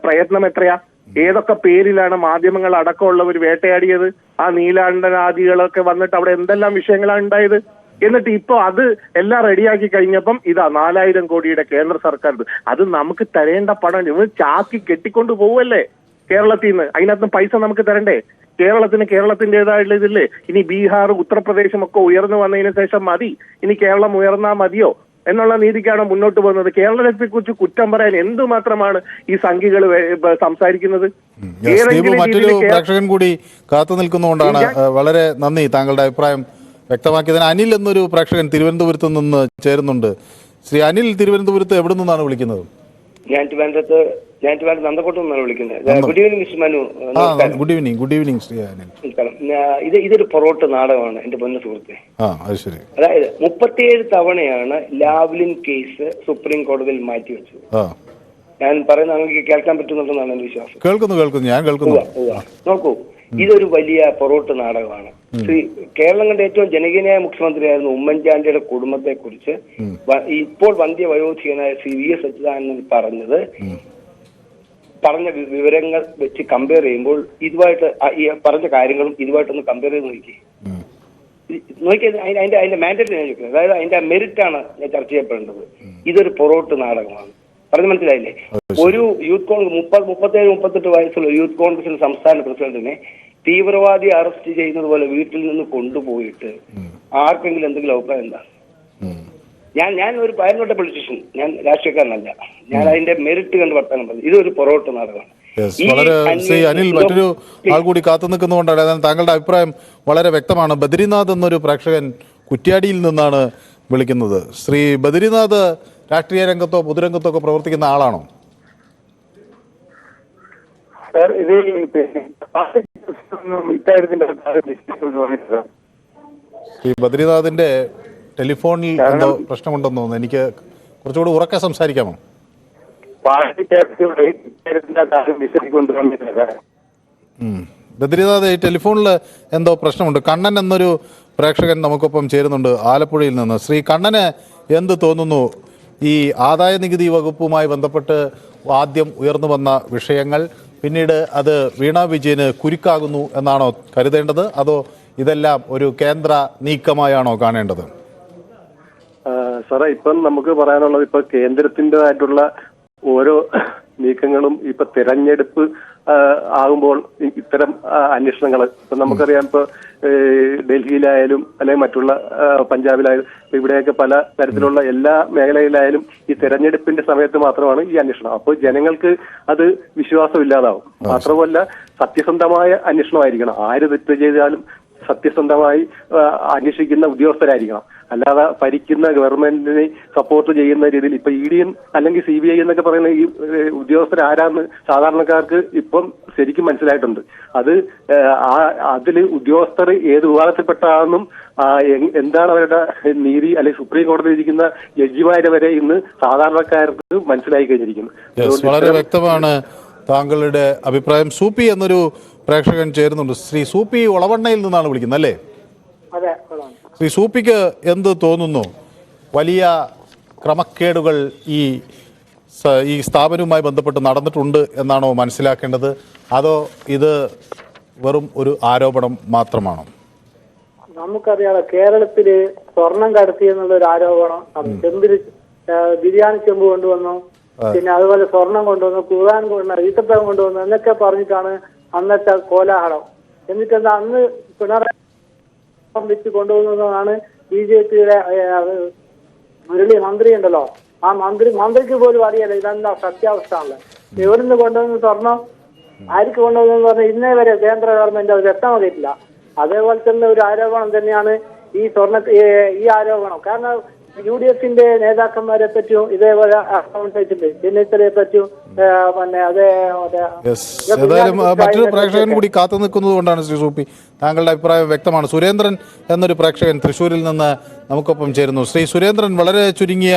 പ്രയത്നം എത്രയാ? ഏതൊക്കെ പേരിലാണ് മാധ്യമങ്ങൾ അടക്കമുള്ളവർ വേട്ടയാടിയത്? ആ നീലാണ്ടനാദികളൊക്കെ വന്നിട്ട് അവിടെ എന്തെല്ലാം വിഷയങ്ങളാണ് ഉണ്ടായത്? എന്നിട്ട് ഇപ്പൊ അത് എല്ലാം റെഡിയാക്കി കഴിഞ്ഞപ്പം ഇതാ 4000 കോടിയുടെ കേന്ദ്ര സർക്കാർ. അത് നമുക്ക് തരേണ്ട പണം ഇവർ ചാക്കി കെട്ടിക്കൊണ്ട് പോവല്ലേ കേരളത്തിൽ നിന്ന്. അതിനകത്ത് പൈസ നമുക്ക് തരണ്ടേ? കേരളത്തിൻ്റെതായിട്ടുള്ള ഇതില്ലേ? ഇനി ബീഹാർ, ഉത്തർപ്രദേശും ഒക്കെ ഉയർന്നു വന്നതിന് ശേഷം മതി, ഇനി കേരളം ഉയർന്നാ മതിയോ എന്നുള്ള നീതിക്കാണ് മുന്നോട്ട് പോകുന്നത്. കേരളത്തെ കുറിച്ച് കുറ്റം പറയാൻ എന്തുമാത്രമാണ് ഈ സംഘികൾ സംസാരിക്കുന്നത്? മറ്റൊരു പ്രേക്ഷകൻ കൂടി കാത്തു നിൽക്കുന്നതുകൊണ്ടാണ്. വളരെ നന്ദി താങ്കളുടെ അഭിപ്രായം വ്യക്തമാക്കിയതിന് അനിൽ എന്നൊരു പ്രേക്ഷകൻ തിരുവനന്തപുരത്ത് നിന്ന് ചേരുന്നുണ്ട്. ശ്രീ അനിൽ, തിരുവനന്തപുരത്ത് എവിടെ നിന്നാണ് വിളിക്കുന്നത്? ഞാൻ ട്രിവാൻഡ്രത്ത് നന്ദക്കോട്ട് നിന്നാണ് വിളിക്കുന്നത്. Good evening mister Manu. Good evening Shri Anil. ഇതൊരു പൊറോട്ട് നാടകമാണ് എന്റെ പൊന്ന സുഹൃത്തെ. അത് ശരി. അതായത് 37 തവണയാണ് ലാവ്ലിൻ കേസ് സുപ്രീം കോടതിയിൽ മാറ്റിവെച്ചത്. ഞാൻ പറയുന്നത് നിങ്ങൾക്ക് കേൾക്കാൻ പറ്റുന്നുണ്ടെന്നാണ് എന്റെ വിശ്വാസം. കേൾക്കുന്നു, ഞാൻ കേൾക്കുന്നു. നോക്കൂ, ഇതൊരു വലിയ പൊറോട്ട് നാടകമാണ്. കേരളം കണ്ട ഏറ്റവും ജനകീയനായ മുഖ്യമന്ത്രിയായിരുന്നു ഉമ്മൻചാണ്ടിയുടെ കുടുംബത്തെ കുറിച്ച് ഇപ്പോൾ വന്ധ്യ വയോധികനായ ശ്രീ VS അച്യുതാനന്ദൻ പറഞ്ഞ വിവരങ്ങൾ വെച്ച് കമ്പയർ ചെയ്യുമ്പോൾ ഇതുമായിട്ട് ഈ പറഞ്ഞ കാര്യങ്ങളും ഇതുമായിട്ടൊന്ന് കമ്പയർ ചെയ്ത് നോക്കിയത് അതിന്റെ മാൻഡേറ്റ് ഞാൻ ചോദിക്കുന്നത്. അതായത് അതിന്റെ മെറിറ്റാണ് ഞാൻ ചർച്ച ചെയ്യപ്പെടേണ്ടത്. ഇതൊരു പൊറോട്ട് നാടകമാണ്. പറഞ്ഞ് മനസ്സിലായില്ലേ? ഒരു യൂത്ത് കോൺഗ്രസ് 37-38 വയസ്സുള്ള യൂത്ത് കോൺഗ്രസിന്റെ സംസ്ഥാന പ്രസിഡന്റിനെ തീവ്രവാദി അറസ്റ്റ് ചെയ്യുന്നത് പോലെ വീട്ടിൽ നിന്ന് കൊണ്ടുപോയിട്ട് ആർക്കെങ്കിലും എന്തെങ്കിലും അഭിപ്രായം എന്താ? ഞാൻ ഒരു പയർന്നോട്ട പൊളിറ്റീഷ്യൻ, ഞാൻ രാഷ്ട്രീയക്കാരനല്ല. ഞാൻ അതിന്റെ മെറിറ്റ് കണ്ട് വർത്താനം പറഞ്ഞു. ഇതൊരു പൊറോട്ട് നാടകമാണ്. ശ്രീ അനിൽ, മറ്റൊരു ആൾ കൂടി കാത്തു നിൽക്കുന്നുകൊണ്ടാണ്. താങ്കളുടെ അഭിപ്രായം വളരെ വ്യക്തമാണ്. ബദ്രിനാഥ് എന്നൊരു പ്രേക്ഷകൻ കുറ്റ്യാടിയിൽ നിന്നാണ് വിളിക്കുന്നത്. ശ്രീ ബദ്രിനാഥ് രാഷ്ട്രീയ രംഗത്തോ പൊതുരംഗത്തോ ഒക്കെ പ്രവർത്തിക്കുന്ന ആളാണോ? ശ്രീ ബദ്രിനാഥിന്റെ ടെലിഫോണിൽ എന്തോ പ്രശ്നമുണ്ടെന്ന് തോന്നുന്നു. എനിക്ക് കുറച്ചുകൂടി ഉറക്കെ സംസാരിക്കാമോ? ബദ്രിനാഥ്, ഈ ടെലിഫോണിൽ എന്തോ പ്രശ്നമുണ്ട്. കണ്ണൻ എന്നൊരു പ്രേക്ഷകൻ നമുക്കൊപ്പം ചേരുന്നുണ്ട് ആലപ്പുഴയിൽ നിന്ന്. ശ്രീ കണ്ണന് എന്ത് തോന്നുന്നു? ഈ ആദായ നികുതി വകുപ്പുമായി ബന്ധപ്പെട്ട് ആദ്യം ഉയർന്നു വന്ന വിഷയങ്ങൾ പിന്നീട് അത് വീണ വിജയന് കുരുക്കാകുന്നു എന്നാണോ കരുതേണ്ടത്, അതോ ഇതെല്ലാം ഒരു കേന്ദ്ര നീക്കമായാണോ കാണേണ്ടത്? സാറേ, ഇപ്പം നമുക്ക് പറയാനുള്ളത് ഇപ്പൊ കേന്ദ്രത്തിൻ്റെതായിട്ടുള്ള ഓരോ നീക്കങ്ങളും ഇപ്പൊ തിരഞ്ഞെടുപ്പ് ആകുമ്പോൾ ഇത്തരം അന്വേഷണങ്ങൾ ഇപ്പൊ നമുക്കറിയാം. ഇപ്പൊ ഡൽഹിയിലായാലും അല്ലെങ്കിൽ മറ്റുള്ള പഞ്ചാബിലായാലും ഇവിടെയൊക്കെ പല തരത്തിലുള്ള എല്ലാ മേഖലയിലായാലും ഈ തെരഞ്ഞെടുപ്പിന്റെ സമയത്ത് മാത്രമാണ് ഈ അന്വേഷണം. അപ്പോൾ ജനങ്ങൾക്ക് അത് വിശ്വാസമില്ലാതാവും. മാത്രമല്ല, സത്യസന്ധമായ അന്വേഷണമായിരിക്കണം. ആര് തെറ്റ് ചെയ്താലും സത്യസന്ധമായി അന്വേഷിക്കുന്ന ഉദ്യോഗസ്ഥരായിരിക്കണം. അല്ലാതെ ഭരിക്കുന്ന ഗവൺമെന്റിനെ സപ്പോർട്ട് ചെയ്യുന്ന രീതിയിൽ ഇപ്പൊ ED അല്ലെങ്കിൽ CBI എന്നൊക്കെ പറയുന്ന ഈ ഉദ്യോഗസ്ഥരാരാന്ന് സാധാരണക്കാർക്ക് ഇപ്പം ശരിക്കും മനസ്സിലായിട്ടുണ്ട്. അത് അതിൽ ഉദ്യോഗസ്ഥർ ഏത് വിഭാഗത്തിൽപ്പെട്ടാണെന്നും എന്താണ് അവരുടെ നീതി അല്ലെങ്കിൽ സുപ്രീം കോടതിയിൽ ഇരിക്കുന്ന ജഡ്ജിമാരെ വരെ ഇന്ന് സാധാരണക്കാർക്ക് മനസ്സിലായി കഴിഞ്ഞിരിക്കുന്നു. വളരെ വ്യക്തമാണ് താങ്കളുടെ അഭിപ്രായം. സൂപ്പി എന്നൊരു പ്രേക്ഷകൻ ചേരുന്നുണ്ട്. ശ്രീ സൂപ്പി ഒളവണ്ണയിൽ നിന്നാണ് വിളിക്കുന്നത് അല്ലേ? ശ്രീ സൂപ്പിക്ക് എന്ത് തോന്നുന്നു? വലിയ ക്രമക്കേടുകൾ ഈ സ്ഥാപനവുമായി ബന്ധപ്പെട്ട് നടന്നിട്ടുണ്ട് എന്നാണോ മനസ്സിലാക്കേണ്ടത്, അതോ ഇത് വെറും ഒരു ആരോപണം മാത്രമാണോ? നമുക്കറിയാലോ, കേരളത്തില് സ്വർണം കടത്തി എന്നുള്ള ഒരു ആരോപണം. ബിരിയാണി ചെമ്പ് കൊണ്ടുവന്നു, പിന്നെ അതുപോലെ സ്വർണം കൊണ്ടുവന്നു, ഖുർആൻ കൊണ്ടുവന്നു, ഈത്തപ്പഴം കൊണ്ടുവന്നു എന്നൊക്കെ പറഞ്ഞിട്ടാണ് അന്നത്തെ കോലാഹലം. എന്നിട്ട് അന്ന് പിണറായി വെച്ച് കൊണ്ടുവന്നതാണ് BJPയുടെ മുരളി മന്ത്രി ഉണ്ടല്ലോ. ആ മന്ത്രിക്ക് പോലും അറിയാലോ ഇതെന്താ സത്യാവസ്ഥ ആണല്ലോ. എവിടുന്ന് കൊണ്ടുവന്ന സ്വർണം ആർക്ക് കൊണ്ടുവന്നെന്ന് പറഞ്ഞാൽ ഇന്നേ വരെ കേന്ദ്ര ഗവൺമെന്റ് അത് വ്യക്തമാക്കിയിട്ടില്ല. അതേപോലെ തന്നെ ഒരു ആരോപണം തന്നെയാണ് ഈ ആരോപണം. കാരണം UDFന്റെ നേതാക്കന്മാരെ പറ്റിയും ഇതേപോലെ വെച്ചിട്ടുണ്ട്. ചെന്നിത്തലയെ പറ്റിയും ഏതായാലും മറ്റൊരു പ്രേക്ഷകൻ കൂടി കാത്തു നിൽക്കുന്നത് കൊണ്ടാണ് ശ്രീ സൂപ്പി, താങ്കളുടെ അഭിപ്രായം വ്യക്തമാണ്. സുരേന്ദ്രൻ എന്നൊരു പ്രേക്ഷകൻ തൃശ്ശൂരിൽ നിന്ന് നമുക്കൊപ്പം ചേരുന്നു. ശ്രീ സുരേന്ദ്രൻ, വളരെ ചുരുങ്ങിയ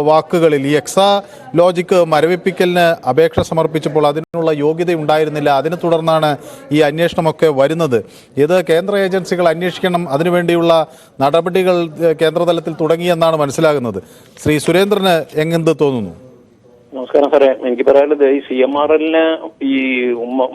വാക്കുകളിൽ ഈ എക്സാലോജിക് മരവിപ്പിക്കലിന് അപേക്ഷ സമർപ്പിച്ചപ്പോൾ അതിനുള്ള യോഗ്യത ഉണ്ടായിരുന്നില്ല. അതിനെ തുടർന്നാണ് ഈ അന്വേഷണമൊക്കെ വരുന്നത്. ഇത് കേന്ദ്ര ഏജൻസികൾ അന്വേഷിക്കണം, അതിനുവേണ്ടിയുള്ള നടപടികൾ കേന്ദ്രതലത്തിൽ തുടങ്ങിയെന്നാണ് മനസ്സിലാകുന്നത്. ശ്രീ സുരേന്ദ്രന് എന്ത് തോന്നുന്നു? നമസ്കാരം സാറേ, എനിക്ക് പറയാനുള്ളത് ഈ CMRLന് ഈ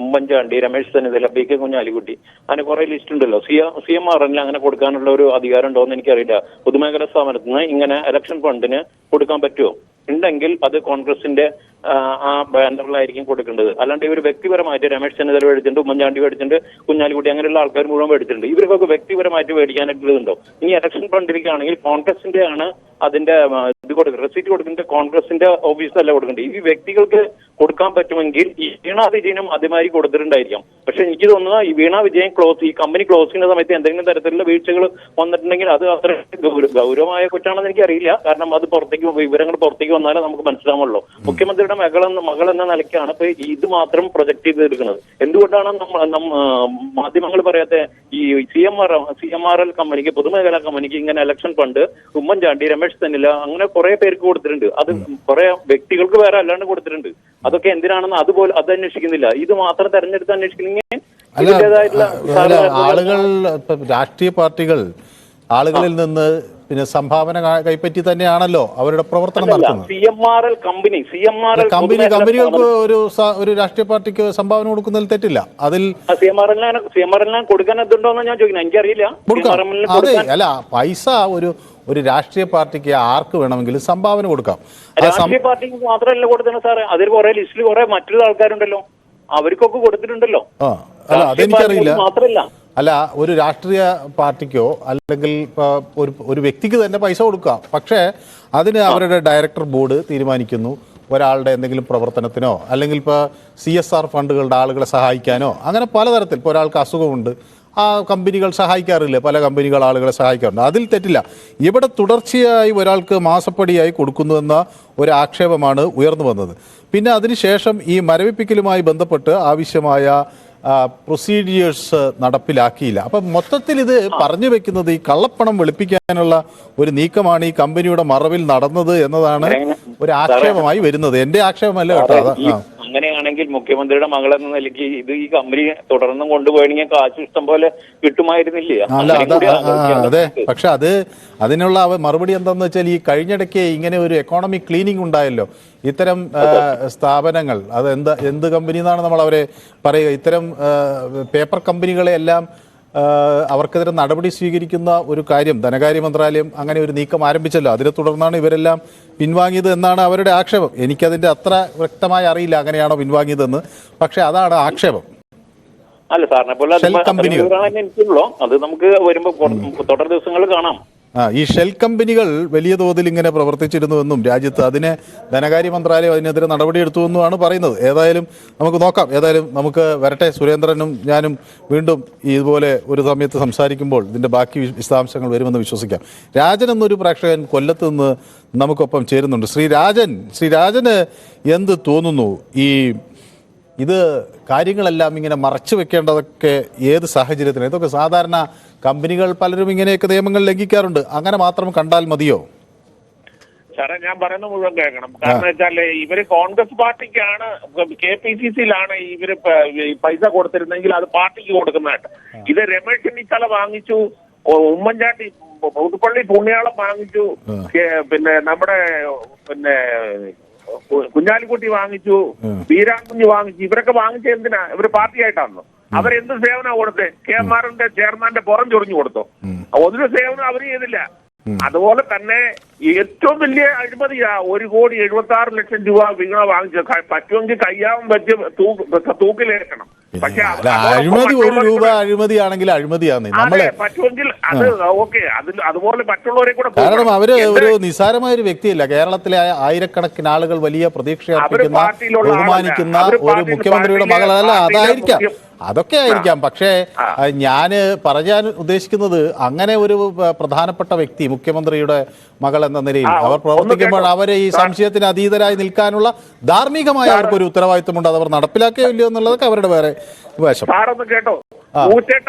ഉമ്മൻചാണ്ടി, രമേശ് ചെന്നിത്തല, BK കുഞ്ഞാലിക്കുട്ടി അങ്ങനെ കുറെ ലിസ്റ്റ് ഉണ്ടല്ലോ. CMRLന് അങ്ങനെ കൊടുക്കാനുള്ള ഒരു അധികാരം ഉണ്ടോ എന്ന് എനിക്കറിയില്ല. പൊതുമേഖലാ സ്ഥാപനത്തിൽ നിന്ന് ഇങ്ങനെ ഇലക്ഷൻ ഫണ്ടിന് കൊടുക്കാൻ പറ്റുമോ? ഉണ്ടെങ്കിൽ അത് കോൺഗ്രസിന്റെ ആ ബാനറിലായിരിക്കും കൊടുക്കേണ്ടത്. അല്ലാണ്ട് ഇവർ വ്യക്തിപരമായിട്ട് രമേശ് ചെന്നിത്തല മേടിച്ചിട്ടുണ്ട്, ഉമ്മൻചാണ്ടി മേടിച്ചിട്ടുണ്ട്, കുഞ്ഞാലിക്കുട്ടി അങ്ങനെയുള്ള ആൾക്കാർ മുഴുവൻ മേടിച്ചിട്ടുണ്ട്. ഇവർക്കൊക്കെ വ്യക്തിപരമായിട്ട് മേടിക്കാനായിട്ടുള്ളതുണ്ടോ? ഇനി ഇലക്ഷൻ ഫണ്ടിലേക്കാണെങ്കിൽ കോൺഗ്രസിന്റെ ആണ് അതിന്റെ ഇത് കൊടുക്കുന്നത്, റെസിപ്റ്റ് കൊടുക്കുന്നത് കോൺഗ്രസിന്റെ ഓഫീസിലല്ല കൊടുക്കേണ്ടത്. ഈ വ്യക്തികൾക്ക് കൊടുക്കാൻ പറ്റുമെങ്കിൽ ഈ വീണ വിജയനും അതേമാതിരി കൊടുത്തിട്ടുണ്ടായിരിക്കാം. പക്ഷെ എനിക്ക് തോന്നുന്നത് ഈ വീണ വിജയൻ ഈ കമ്പനി ക്ലോസ് ചെയ്യുന്ന സമയത്ത് എന്തെങ്കിലും തരത്തിലുള്ള വീഴ്ചകൾ വന്നിട്ടുണ്ടെങ്കിൽ അത് അത്ര ഗൗരവമായ കുറ്റമാണെന്ന് എനിക്ക് അറിയില്ല. കാരണം അത് വിവരങ്ങൾ പുറത്തേക്ക് വന്നാലേ നമുക്ക് മനസ്സിലാവുള്ളൂ. മുഖ്യമന്ത്രിയുടെ മകൾ എന്ന നിലയ്ക്കാണ് ഇപ്പൊ ഇത് മാത്രം പ്രൊജക്ട് ചെയ്തെടുക്കുന്നത്. എന്തുകൊണ്ടാണ് മാധ്യമങ്ങൾ പറയാത്ത ഈ CMRL കമ്പനിക്ക്, പൊതുമേഖലാ കമ്പനിക്ക് ഇങ്ങനെ ഇലക്ഷൻ ഫണ്ട് ഉമ്മൻചാണ്ടി, രമേശ് ചെന്നിത്തല അങ്ങനെ കുറെ പേർക്ക് കൊടുത്തിട്ടുണ്ട്. അത് കുറെ വ്യക്തികൾക്ക് വേറെ അല്ലാണ്ട് കൊടുത്തിട്ടുണ്ട്. അതൊക്കെ എന്തിനാണെന്ന് അതുപോലെ അത് അന്വേഷിക്കുന്നില്ല. ഇത് മാത്രം തെരഞ്ഞെടുത്ത് അന്വേഷിക്കുന്നെങ്കിൽ ആളുകൾ, രാഷ്ട്രീയ പാർട്ടികൾ ആളുകളിൽ നിന്ന് പിന്നെ സംഭാവന കൈപ്പറ്റി തന്നെയാണല്ലോ അവരുടെ പ്രവർത്തനം നടത്തുന്നത്. കമ്പനികൾക്ക് ഒരു രാഷ്ട്രീയ പാർട്ടിക്ക് സംഭാവന കൊടുക്കുന്നതിൽ തെറ്റില്ല. അതിൽ കൊടുക്കാൻ എന്തുണ്ടോന്ന് ഞാൻ ചോദിക്കുന്നത്, എനിക്കറിയില്ല. അതെ, അല്ല, പൈസ ഒരു രാഷ്ട്രീയ പാർട്ടിക്ക് ആർക്ക് വേണമെങ്കിലും സംഭാവന കൊടുക്കാം. രാഷ്ട്രീയ പാർട്ടിക്ക് മാത്രമല്ല കൊടുത്തത് സാറേ, അതിൽ കുറെ ലിസ്റ്റിൽ കുറെ മറ്റുള്ള ആൾക്കാരുണ്ടല്ലോ, അവർക്കൊക്കെ കൊടുത്തിട്ടുണ്ടല്ലോ. അല്ല, അതെനിക്കറിയില്ല. അല്ല, ഒരു രാഷ്ട്രീയ പാർട്ടിക്കോ അല്ലെങ്കിൽ ഒരു വ്യക്തിക്ക് തന്നെ പൈസ കൊടുക്കാം. പക്ഷേ അതിന് അവരുടെ ഡയറക്ടർ ബോർഡ് തീരുമാനിക്കുന്നു. ഒരാളുടെ എന്തെങ്കിലും പ്രവർത്തനത്തിനോ അല്ലെങ്കിൽ ഇപ്പോൾ CSR ഫണ്ടുകളുടെ ആളുകളെ സഹായിക്കാനോ അങ്ങനെ പലതരത്തിൽ. ഇപ്പോൾ ഒരാൾക്ക് അസുഖമുണ്ട്, ആ കമ്പനികൾ സഹായിക്കാറില്ല, പല കമ്പനികൾ ആളുകളെ സഹായിക്കാറുണ്ട്. അതിൽ തെറ്റില്ല. ഇവിടെ തുടർച്ചയായി ഒരാൾക്ക് മാസപ്പടിയായി കൊടുക്കുന്നുവെന്ന ഒരു ആക്ഷേപമാണ് ഉയർന്നു വന്നത്. പിന്നെ അതിനുശേഷം ഈ മരവിപ്പിക്കലുമായി ബന്ധപ്പെട്ട് ആവശ്യമായ പ്രൊസീജിയേഴ്സ് നടപ്പിലാക്കിയില്ല. അപ്പം മൊത്തത്തിൽ ഇത് പറഞ്ഞു വെക്കുന്നത് ഈ കള്ളപ്പണം വെളുപ്പിക്കാനുള്ള ഒരു നീക്കമാണ് ഈ കമ്പനിയുടെ മറവിൽ നടന്നത് എന്നതാണ് ഒരു ആക്ഷേപമായി വരുന്നത്. എന്റെ ആക്ഷേപമല്ല കേട്ടോ. അങ്ങനെയാണെങ്കിൽ മുഖ്യമന്ത്രിയുടെ മകൾ എന്ന നിലയ്ക്ക് ഇത് ഈ കമ്പനി തുടർന്നും കൊണ്ടുപോയെങ്കിൽ കാശ് ഇഷ്ടം പോലെ കിട്ടുമായിരുന്നില്ലേ? അതെ, പക്ഷെ അതിനുള്ള മറുപടി എന്താന്ന് വെച്ചാൽ ഈ കഴിഞ്ഞിടയ്ക്ക് ഇങ്ങനെ ഒരു എക്കോണമിക് ക്ലീനിങ് ഉണ്ടായല്ലോ. ഇത്തരം സ്ഥാപനങ്ങൾ, അത് എന്ത് കമ്പനി എന്നാണ് നമ്മൾ അവരെ പറയുക, ഇത്തരം പേപ്പർ കമ്പനികളെ എല്ലാം അവർക്കെതിരെ നടപടി സ്വീകരിക്കുന്ന ഒരു കാര്യം ധനകാര്യ മന്ത്രാലയം അങ്ങനെ ഒരു നീക്കം ആരംഭിച്ചല്ലോ. അതിനെ തുടർന്നാണ് ഇവരെല്ലാം പിൻവാങ്ങിയത് എന്നാണ് അവരുടെ ആക്ഷേപം. എനിക്കതിൻ്റെ അത്ര വ്യക്തമായി അറിയില്ല അങ്ങനെയാണോ പിൻവാങ്ങിയതെന്ന്, പക്ഷെ അതാണ് ആക്ഷേപം. അല്ല, സാറിനെ പോലെ എനിക്കുള്ളൂ, അത് നമുക്ക് വരുമ്പോൾ തുടർ ദിവസങ്ങൾ കാണാം. ഈ ഷെൽ കമ്പനികൾ വലിയ തോതിൽ ഇങ്ങനെ പ്രവർത്തിച്ചിരുന്നുവെന്നും രാജ്യത്ത് അതിനെ ധനകാര്യ മന്ത്രാലയം അതിനെതിരെ നടപടിയെടുത്തുവെന്നുമാണ് പറയുന്നത്. ഏതായാലും നമുക്ക് നോക്കാം. ഏതായാലും നമുക്ക് വരട്ടെ. സുരേന്ദ്രനും ഞാനും വീണ്ടും ഇതുപോലെ ഒരു സമയത്ത് സംസാരിക്കുമ്പോൾ ഇതിൻ്റെ ബാക്കി വിശദാംശങ്ങൾ വരുമെന്ന് വിശ്വസിക്കാം. രാജൻ എന്നൊരു പ്രേക്ഷകൻ കൊല്ലത്ത് നിന്ന് നമുക്കൊപ്പം ചേരുന്നുണ്ട്. ശ്രീരാജന് എന്ത് തോന്നുന്നു? ഇത് കാര്യങ്ങളെല്ലാം ഇങ്ങനെ മറച്ചു വെക്കേണ്ടതൊക്കെ ഏത് സാഹചര്യത്തിനും? ഇതൊക്കെ സാധാരണ കമ്പനികൾ പലരും ഇങ്ങനെയൊക്കെ നിയമങ്ങൾ ലംഘിക്കാറുണ്ട്. അങ്ങനെ മാത്രം കണ്ടാൽ മതിയോ? സാറേ, ഞാൻ പറയുന്ന മുഴുവൻ കേൾക്കണം. കാരണം വെച്ചാല് ഇവര് കോൺഗ്രസ് പാർട്ടിക്കാണ്, KPCCയിലാണ് ഇവര് പൈസ കൊടുത്തിരുന്നെങ്കിൽ അത് പാർട്ടിക്ക് കൊടുക്കുന്നതായിട്ട്. ഇത് രമേശ് ചെന്നിത്തല വാങ്ങിച്ചു, ഉമ്മൻചാണ്ടി പുതുപ്പള്ളി പുണ്യാളം വാങ്ങിച്ചു, പിന്നെ നമ്മുടെ കുഞ്ഞാലിക്കുട്ടി വാങ്ങിച്ചു, വീരാൻകുഞ്ഞ് വാങ്ങിച്ചു. ഇവരൊക്കെ വാങ്ങിച്ച എന്തിനാ? ഇവര് പാർട്ടിയായിട്ടാണല്ലോ. അവരെന്ത് സേവനം കൊടുത്തേ? KMRന്റെ ചെയർമാന്റെ പുറം ചൊറിഞ്ഞു കൊടുത്തോ? ഒരു സേവനം അവര് ചെയ്തില്ല. അതുപോലെ തന്നെ ഏറ്റവും വലിയ അഴിമതിയാ 1,76,00,000 രൂപ വീണ വാങ്ങിച്ചു. പറ്റുമെങ്കിൽ കയ്യാവും വെച്ച് തൂക്കിലേറ്റണം. പക്ഷെ അഴിമതി 1 രൂപ അഴിമതിയാണെങ്കിൽ അഴിമതിയാണ് നമ്മളെ പറ്റുമെങ്കിൽ അത് ഓക്കെ. അതുപോലെ മറ്റുള്ളവരെ കൂടെ, കാരണം അവര് ഒരു നിസ്സാരമായ ഒരു വ്യക്തിയല്ല. കേരളത്തിലെ ആയിരക്കണക്കിന് ആളുകൾ വലിയ പ്രതീക്ഷ അർപ്പിക്കുന്ന, ബഹുമാനിക്കുന്ന ഒരു മുഖ്യമന്ത്രിയുടെ മകളല്ല. അതൊക്കെ ആയിരിക്കാം. പക്ഷേ ഞാൻ പറയാൻ ഉദ്ദേശിക്കുന്നത് അങ്ങനെ ഒരു പ്രധാനപ്പെട്ട വ്യക്തി, മുഖ്യമന്ത്രിയുടെ മകൾ എന്ന നിലയിൽ അവർ പ്രവർത്തിക്കുമ്പോൾ അവരെ ഈ സംശയത്തിന് അതീതരായി നിൽക്കാനുള്ള ധാർമ്മികമായ അവർക്കൊരു ഉത്തരവാദിത്വമുണ്ട്. അതവർ നടപ്പിലാക്കിയോ ഇല്ലയോ എന്നുള്ളതൊക്കെ അവരുടെ വേറെ വശം. കേട്ടോ,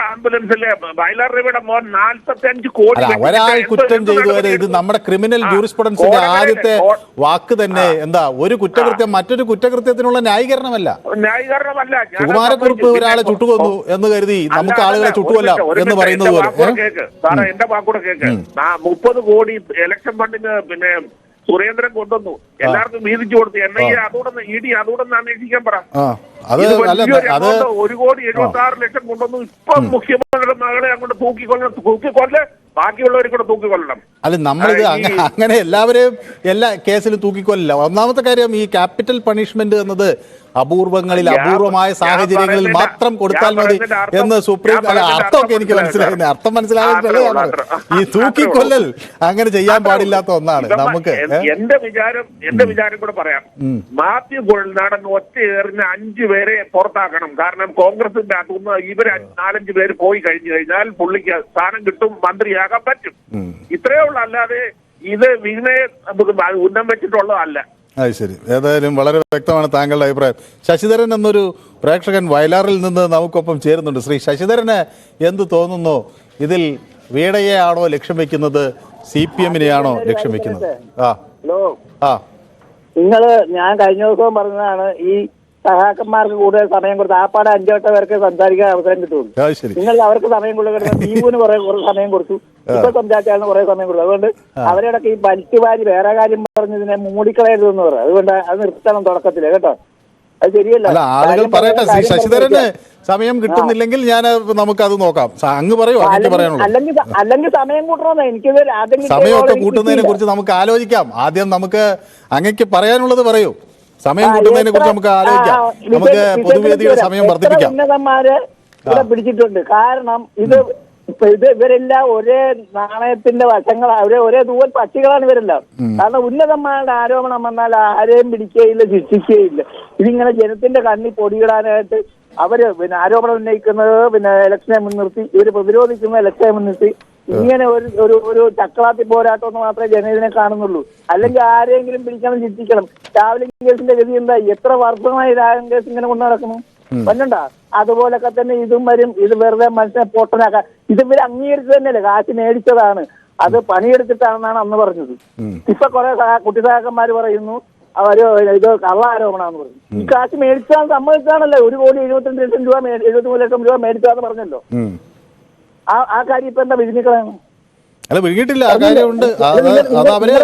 ആംബുലൻസിലെ വയലാർ രവിയുടെ മോൻ 45 കോടി ഒരാൾ കുറ്റം ചെയ്തു വരെ ഇത് നമ്മുടെ ക്രിമിനൽ ജൂറിസ്പ്രുഡൻസിന്റെ ആദ്യത്തെ വാക്ക് തന്നെ എന്താ? ഒരു കുറ്റകൃത്യം മറ്റൊരു കുറ്റകൃത്യത്തിനുള്ള ന്യായീകരണമല്ല. കുമാരക്കുറുപ്പ് ഒരാളെ ചുട്ടുകൊന്നു എന്ന് കരുതി നമുക്ക് ആളുകളെ ചുട്ടുകൊല്ലാം എന്ന് പറയുന്നത് പോലെ. സാറേ, എന്റെ വാക്കൂടെ കേക്ക്. 30 കോടി ഇലക്ഷൻ ഫണ്ടിന് പിന്നെ സുരേന്ദ്രൻ കൊണ്ടുവന്നു, എല്ലാവർക്കും വീതിച്ചു കൊടുത്തു. NIA അതോടൊന്ന് ED അതോടൊന്ന് അന്വേഷിക്കാൻ പറ. 1,76,00,000 കൊണ്ടുവന്നു. ഇപ്പം മുഖ്യമന്ത്രിയുടെ മകളെ അങ്ങോട്ട് തൂക്കിക്കൊല്ല, ബാക്കിയുള്ളവരെ കൂടെ തൂക്കിക്കൊല്ലണം. അല്ല, നമ്മളിത് അങ്ങനെ എല്ലാവരെയും എല്ലാ കേസിലും തൂക്കിക്കൊല്ലില്ല. ഒന്നാമത്തെ കാര്യം, ഈ ക്യാപിറ്റൽ പണിഷ്മെന്റ് എന്നത് അപൂർവങ്ങളിൽ അപൂർവമായ സാഹചര്യങ്ങളിൽ മാത്രം കൊടുത്താൽ മതി എന്ന് സുപ്രീം. അർത്ഥമൊക്കെ എനിക്ക് മനസ്സിലാകുന്നത്, അർത്ഥം മനസ്സിലാകുന്നില്ല. ഈ തൂക്കിക്കൊല്ലൽ അങ്ങനെ ചെയ്യാൻ പാടില്ലാത്ത ഒന്നാണ്. നമുക്ക് എന്റെ വിചാരം എന്റെ വിചാരം കൂടെ പറയാം. മാത്യു കുഴൽനാടൻ ഒറ്റയേറിന് 5 പേരെ പുറത്താക്കണം. കാരണം കോൺഗ്രസിന്റെ അകത്തുനിന്ന് ഇവര് 4-5 പേര് പോയി കഴിഞ്ഞു കഴിഞ്ഞാൽ പുള്ളിക്ക് സ്ഥാനം കിട്ടും, മന്ത്രിയാകാൻ പറ്റും. ഇത്രയേ ഉള്ളൂ. അല്ലാതെ ഇത് വീണയെ ഉന്നം വെച്ചിട്ടുള്ളതല്ല. അത് ശരി. ഏതായാലും വളരെ വ്യക്തമാണ് താങ്കളുടെ അഭിപ്രായം. ശശിധരൻ എന്നൊരു പ്രേക്ഷകൻ വയലാറിൽ നിന്ന് നമുക്കൊപ്പം ചേരുന്നുണ്ട്. ശ്രീ ശശിധരന് എന്ത് തോന്നുന്നു? ഇതിൽ വീണയെ ആണോ ലക്ഷ്യം വെക്കുന്നത്, CPM-നെയാണോ ലക്ഷ്യം വെക്കുന്നത്? ഞാൻ കഴിഞ്ഞ ദിവസവും പറഞ്ഞതാണ്, ഈ സഹാക്കന്മാർക്ക് കൂടുതൽ സമയം കൊടുത്ത് ആപ്പാടെ 5-8 പേർക്ക് സംസാരിക്കാൻ അവസരം കിട്ടുള്ളൂ. നിങ്ങൾ അവർക്ക് സമയം കൊടുക്കണം. ദീപുവിന് കുറെ സമയം കൊടുത്തു, ഇപ്പൊ സംസാരിച്ചാണ് കുറെ സമയം കൊടുത്തു. അതുകൊണ്ട് അവരോടൊക്കെ ഈ വലിച്ചുവാരി വേറെ കാര്യം പറഞ്ഞതിനെ മൂടിക്കളയരുതെന്ന് പറയാം. അതുകൊണ്ട് അത് നിർത്തണം തുടക്കത്തില്, കേട്ടോ. അത് ശരിയല്ല. ആളുകൾ പറയട്ടെ. ശ്രീ ശശിധരന് സമയം കിട്ടുന്നില്ലെങ്കിൽ നമുക്കത് നോക്കാം. അങ്ങ് പറയൂ, അങ്ങേക്ക് പറയാനുള്ളത്. അല്ലെങ്കിൽ സമയം കൂട്ടണമെന്ന് എനിക്കിത് സമയമൊക്കെ കൂട്ടുന്നതിനെ കുറിച്ച് നമുക്ക് ആലോചിക്കാം. ആദ്യം നമുക്ക് അങ്ങേക്ക് പറയാനുള്ളത് പറയൂ. സമയം കൂട്ടുന്നതിനെ കുറിച്ച് നമുക്ക് ആലോചിക്കാം. നമുക്ക് പൊതുവേദിയുടെ സമയം വർദ്ധിപ്പിക്കാം. ഉന്നതന്മാര് ഇവിടെ പിടിച്ചിട്ടുണ്ട്. കാരണം ഇവരെല്ലാം ഒരേ നാണയത്തിന്റെ വശങ്ങൾ, ഒരേ തൂവൽ പക്ഷികളാണ് ഇവരെല്ലാം. കാരണം ഉന്നതന്മാരുടെ ആരോപണം വന്നാൽ ആരെയും പിടിക്കുകയില്ല, ശിക്ഷിക്കുകയില്ല. ഇതിങ്ങനെ ജനത്തിന്റെ കണ്ണി പൊടിയിടാനായിട്ട് അവര് ആരോപണം ഉന്നയിക്കുന്നത് ഇലക്ഷനെ മുൻനിർത്തി, ഇവര് പ്രതിരോധിക്കുന്ന ഇലക്ഷനെ മുൻനിർത്തി ഇങ്ങനെ ഒരു ചക്രാത്തി പോരാട്ടം എന്ന് മാത്രമേ ജനതിനെ കാണുന്നുള്ളൂ. അല്ലെങ്കിൽ ആരെങ്കിലും പിടിക്കണം, ശിക്ഷിക്കണം. രാവിലെ കേസിന്റെ ഗതി എന്താ? എത്ര വർഷമായി രാവിലെ കേസ് ഇങ്ങനെ കൊണ്ടു നടക്കുന്നു? പറ്റുണ്ടാ? അതുപോലൊക്കെ തന്നെ ഇതും വരും. ഇത് വെറുതെ മനുഷ്യനെ പൊട്ടനാക്കാൻ ഇവര് അംഗീകരിച്ചു തന്നെയല്ലേ, കാശ് മേടിച്ചതാണ്, അത് പണിയെടുത്തിട്ടാണെന്നാണ് അന്ന് പറഞ്ഞത്. ഇപ്പൊ കുറെ കുട്ടി സഹാക്കന്മാര് പറയുന്നു അവര് ഇത് കള്ള ആരോപണമെന്ന് പറഞ്ഞു. ഈ കാശ് മേടിച്ചാൽ സമ്മതിച്ചാണല്ലോ 1,72,00,000 രൂപ 73 ലക്ഷം രൂപ മേടിച്ചാന്ന് പറഞ്ഞല്ലോ. ആ കാര്യം ഇപ്പൊ എന്താ വിഴുങ്ങിക്കളയാണ്? അല്ല, വിഴുങ്ങിയിട്ടില്ല. ആ കാര്യമുണ്ട്. അത് അവര്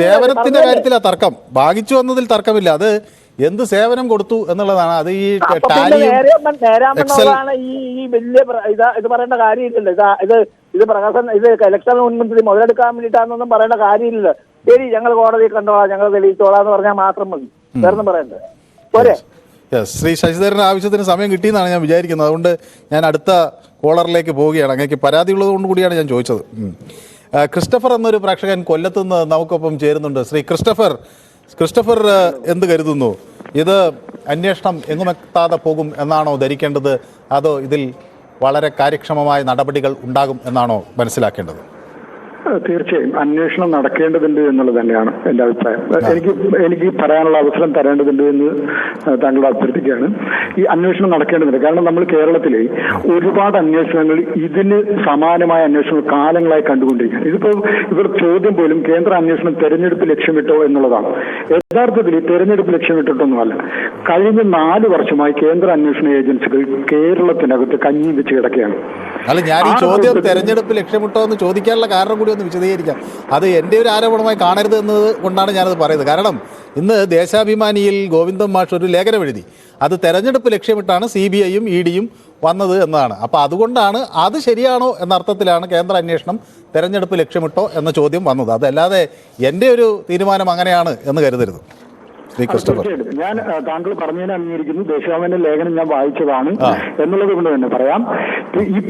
സേവനത്തിന്റെ കാര്യത്തിലാ തർക്കം. ഭാഗിച്ചു വന്നതിൽ തർക്കമില്ല. അത് എന്ത് സേവനം കൊടുത്തു എന്നുള്ളതാണ്. അത് ഈ നേരാമെന്നുള്ളതാണ് ഈ വലിയ ഇത് പറയേണ്ട കാര്യമില്ലല്ലോ. ഇത് പ്രകാശൻ ഇത് ഇലക്ഷൻ മുൻപ് മുതലെടുക്കാൻ വേണ്ടിയിട്ടാണെന്നൊന്നും പറയേണ്ട കാര്യമില്ല. ശരി, ഞങ്ങൾ കോടതിയിൽ കണ്ടോളാം, ഞങ്ങൾ തെളിയിച്ചോളാം എന്ന് പറഞ്ഞാൽ മാത്രം മതി. വേറൊന്നും പറയണ്ടേ? പോരെ? ശ്രീ ശശിധരന് ആവശ്യത്തിന് സമയം കിട്ടിയെന്നാണ് ഞാൻ വിചാരിക്കുന്നത്. അതുകൊണ്ട് ഞാൻ അടുത്ത കോളറിലേക്ക് പോവുകയാണ്. അങ്ങേക്ക് പരാതി ഉള്ളത് കൊണ്ട് കൂടിയാണ് ഞാൻ ചോദിച്ചത്. ക്രിസ്റ്റഫർ എന്നൊരു പ്രേക്ഷകൻ കൊല്ലത്തുനിന്ന് നമുക്കൊപ്പം ചേരുന്നുണ്ട്. ശ്രീ ക്രിസ്റ്റഫർ എന്ത് കരുതുന്നു? ഇത് അന്വേഷണം എങ്ങുമെത്താതെ പോകും എന്നാണോ ധരിക്കേണ്ടത്? അതോ ഇതിൽ വളരെ കാര്യക്ഷമമായ നടപടികൾ ഉണ്ടാകും എന്നാണോ മനസ്സിലാക്കേണ്ടത്? തീർച്ചയായും അന്വേഷണം നടക്കേണ്ടതുണ്ട് എന്നുള്ളത് തന്നെയാണ് എന്റെ അഭിപ്രായം. എനിക്ക് പറയാനുള്ള അവസരം തരേണ്ടതുണ്ട് എന്ന് താങ്കൾ അഭ്യർത്ഥിക്കുകയാണ്. ഈ അന്വേഷണം നടക്കേണ്ടതുണ്ട്. കാരണം നമ്മൾ കേരളത്തിലെ ഒരുപാട് അന്വേഷണങ്ങൾ, ഇതിന് സമാനമായ അന്വേഷണങ്ങൾ കാലങ്ങളായി കണ്ടുകൊണ്ടിരിക്കുകയാണ്. ഇവർ ചോദ്യം പോലും കേന്ദ്ര അന്വേഷണം തെരഞ്ഞെടുപ്പ് ലക്ഷ്യമിട്ടോ എന്നുള്ളതാണ്. യഥാർത്ഥത്തിൽ തെരഞ്ഞെടുപ്പ് ലക്ഷ്യമിട്ടിട്ടൊന്നുമല്ല. കഴിഞ്ഞ 4 വർഷമായി കേന്ദ്ര അന്വേഷണ ഏജൻസികൾ കേരളത്തിനകത്ത് കഞ്ഞി വെച്ച് കിടക്കുകയാണ്. അല്ല, ഞാൻ ഈ ചോദ്യം തെരഞ്ഞെടുപ്പ് ലക്ഷ്യമിട്ടോ എന്ന് ചോദിക്കാനുള്ള കാരണം കൂടി ഒന്ന് വിശദീകരിക്കാം. അത് എൻ്റെ ഒരു ആരോപണമായി കാണരുത് എന്നത് കൊണ്ടാണ് ഞാനത് പറയുന്നത്. കാരണം ഇന്ന് ദേശാഭിമാനിയിൽ ഗോവിന്ദൻ മാഷ് ഒരു ലേഖനം എഴുതി. അത് തെരഞ്ഞെടുപ്പ് ലക്ഷ്യമിട്ടാണ് CBI-യും ED-യും വന്നത് എന്നതാണ്. അപ്പോൾ അതുകൊണ്ടാണ് അത് ശരിയാണോ എന്ന അർത്ഥത്തിലാണ് കേന്ദ്ര അന്വേഷണം തെരഞ്ഞെടുപ്പ് ലക്ഷ്യമിട്ടോ എന്ന ചോദ്യം വന്നത്. അതല്ലാതെ എൻ്റെ ഒരു തീരുമാനം അങ്ങനെയാണ് എന്ന് കരുതരുത്. ഞാൻ താങ്കൾ പറഞ്ഞതിനെ അംഗീകരിക്കുന്നു. ദേശാഭിമാനി ലേഖനം ഞാൻ വായിച്ചതാണ് എന്നുള്ളത് കൊണ്ട് തന്നെ പറയാം.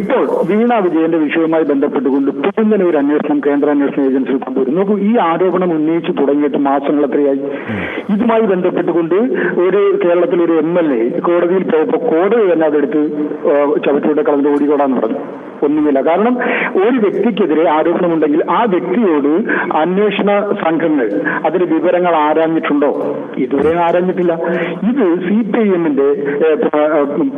ഇപ്പോൾ വീണ വിജയന്റെ വിഷയവുമായി ബന്ധപ്പെട്ടുകൊണ്ട് പൊടുന്നനെ ഒരു അന്വേഷണം കേന്ദ്ര അന്വേഷണ ഏജൻസി കൊണ്ടുവരും. നോക്കൂ, ഈ ആരോപണം ഉന്നയിച്ചു തുടങ്ങിയിട്ട് മാസങ്ങൾ എത്രയായി? ഇതുമായി ബന്ധപ്പെട്ടുകൊണ്ട് കേരളത്തിൽ ഒരു MLA കോടതിയിൽ പോയപ്പോൾ കോടതി തന്നെ അതെടുത്ത് ചവറ്റുകൊണ്ട് കളഞ്ഞ് ഓടിക്കോടാന്ന് പറഞ്ഞു. ഒന്നുമില്ല. കാരണം ഒരു വ്യക്തിക്കെതിരെ ആരോപണമുണ്ടെങ്കിൽ ആ വ്യക്തിയോട് അന്വേഷണ സംഘങ്ങൾ അതിന്റെ വിവരങ്ങൾ ആരാഞ്ഞിട്ടുണ്ടോ? ഇതുവരെ ആരാഞ്ഞിട്ടില്ല. ഇത് CPI-എമ്മിന്റെ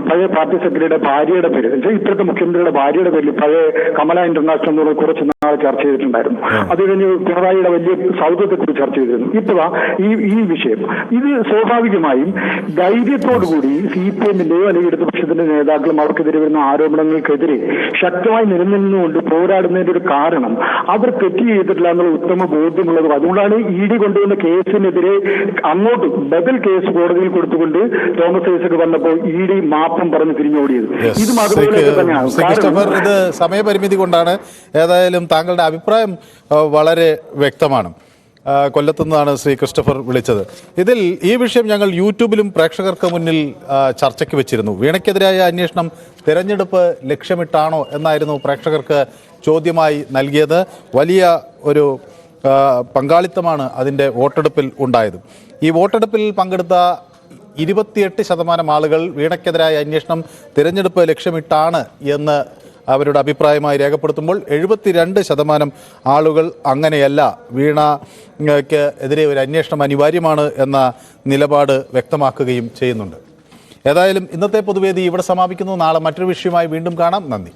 പഴയ പാർട്ടി സെക്രട്ടറിയുടെ ഭാര്യയുടെ പേര്, ഇപ്പോഴത്തെ മുഖ്യമന്ത്രിയുടെ ഭാര്യയുടെ പേരിൽ പഴയ കമല ഇന്റർനാഷണൽ എന്നുള്ള കുറച്ച് നാൾ ചർച്ച ചെയ്തിട്ടുണ്ടായിരുന്നു. അത് കഴിഞ്ഞ് പിണറായിയുടെ വലിയ സൗഹൃദത്തെ കുറിച്ച് ചർച്ച ചെയ്തിരുന്നു. ഇപ്പോഴാ ഈ വിഷയം. ഇത് സ്വാഭാവികമായും ധൈര്യത്തോടുകൂടി CPI-എമ്മിന്റെയോ അല്ലെങ്കിൽ ഇടതുപക്ഷത്തിന്റെ നേതാക്കളും അവർക്കെതിരെ വരുന്ന ആരോപണങ്ങൾക്കെതിരെ ശക്തമായി നിലനിന്നുകൊണ്ട് പോരാടുന്നതിന്റെ ഒരു കാരണം അവർ തെറ്റ് ചെയ്തിട്ടില്ല എന്നുള്ള ഉത്തമ ബോധ്യമുള്ളത്. അതുകൊണ്ടാണ് ED കൊണ്ടുവന്ന കേസിനെതിരെ അങ്ങോട്ട് ബദൽ കേസ് കോടതിയിൽ കൊടുത്തുകൊണ്ട് തോമസ് ഐസക് വന്നപ്പോൾ ED മാപ്പം പറഞ്ഞ് തിരിഞ്ഞോടിയത്. ഇതും അതുപോലെ തന്നെയാണ്. ഇത് സമയപരിമിതി കൊണ്ടാണ്. ഏതായാലും താങ്കളുടെ അഭിപ്രായം വളരെ വ്യക്തമാണ്. കൊല്ലത്തുനിന്നാണ് ശ്രീ ക്രിസ്റ്റഫർ വിളിച്ചത്. ഇതിൽ ഈ വിഷയം ഞങ്ങൾ യൂട്യൂബിലും പ്രേക്ഷകർക്ക് മുന്നിൽ ചർച്ചയ്ക്ക് വെച്ചിരുന്നു. വീണയ്ക്കെതിരായ അന്വേഷണം തിരഞ്ഞെടുപ്പ് ലക്ഷ്യമിട്ടാണോ എന്നായിരുന്നു പ്രേക്ഷകർക്ക് ചോദ്യമായി നൽകിയത്. വലിയ ഒരു പങ്കാളിത്തമാണ് അതിൻ്റെ വോട്ടെടുപ്പിൽ ഉണ്ടായത്. ഈ വോട്ടെടുപ്പിൽ പങ്കെടുത്ത 28% ആളുകൾ വീണയ്ക്കെതിരായ അന്വേഷണം തിരഞ്ഞെടുപ്പ് ലക്ഷ്യമിട്ടാണ് എന്ന് അവരുടെ അഭിപ്രായമായി രേഖപ്പെടുത്തുമ്പോൾ 72% ആളുകൾ അങ്ങനെയല്ല, വീണയ്ക്ക് എതിരെ ഒരു അന്വേഷണം അനിവാര്യമാണ് എന്ന നിലപാട് വ്യക്തമാക്കുകയും ചെയ്യുന്നുണ്ട്. ഏതായാലും ഇന്നത്തെ പൊതുവേദി ഇവിടെ സമാപിക്കുന്നു. നാളെ മറ്റൊരു വിഷയമായി വീണ്ടും കാണാം. നന്ദി.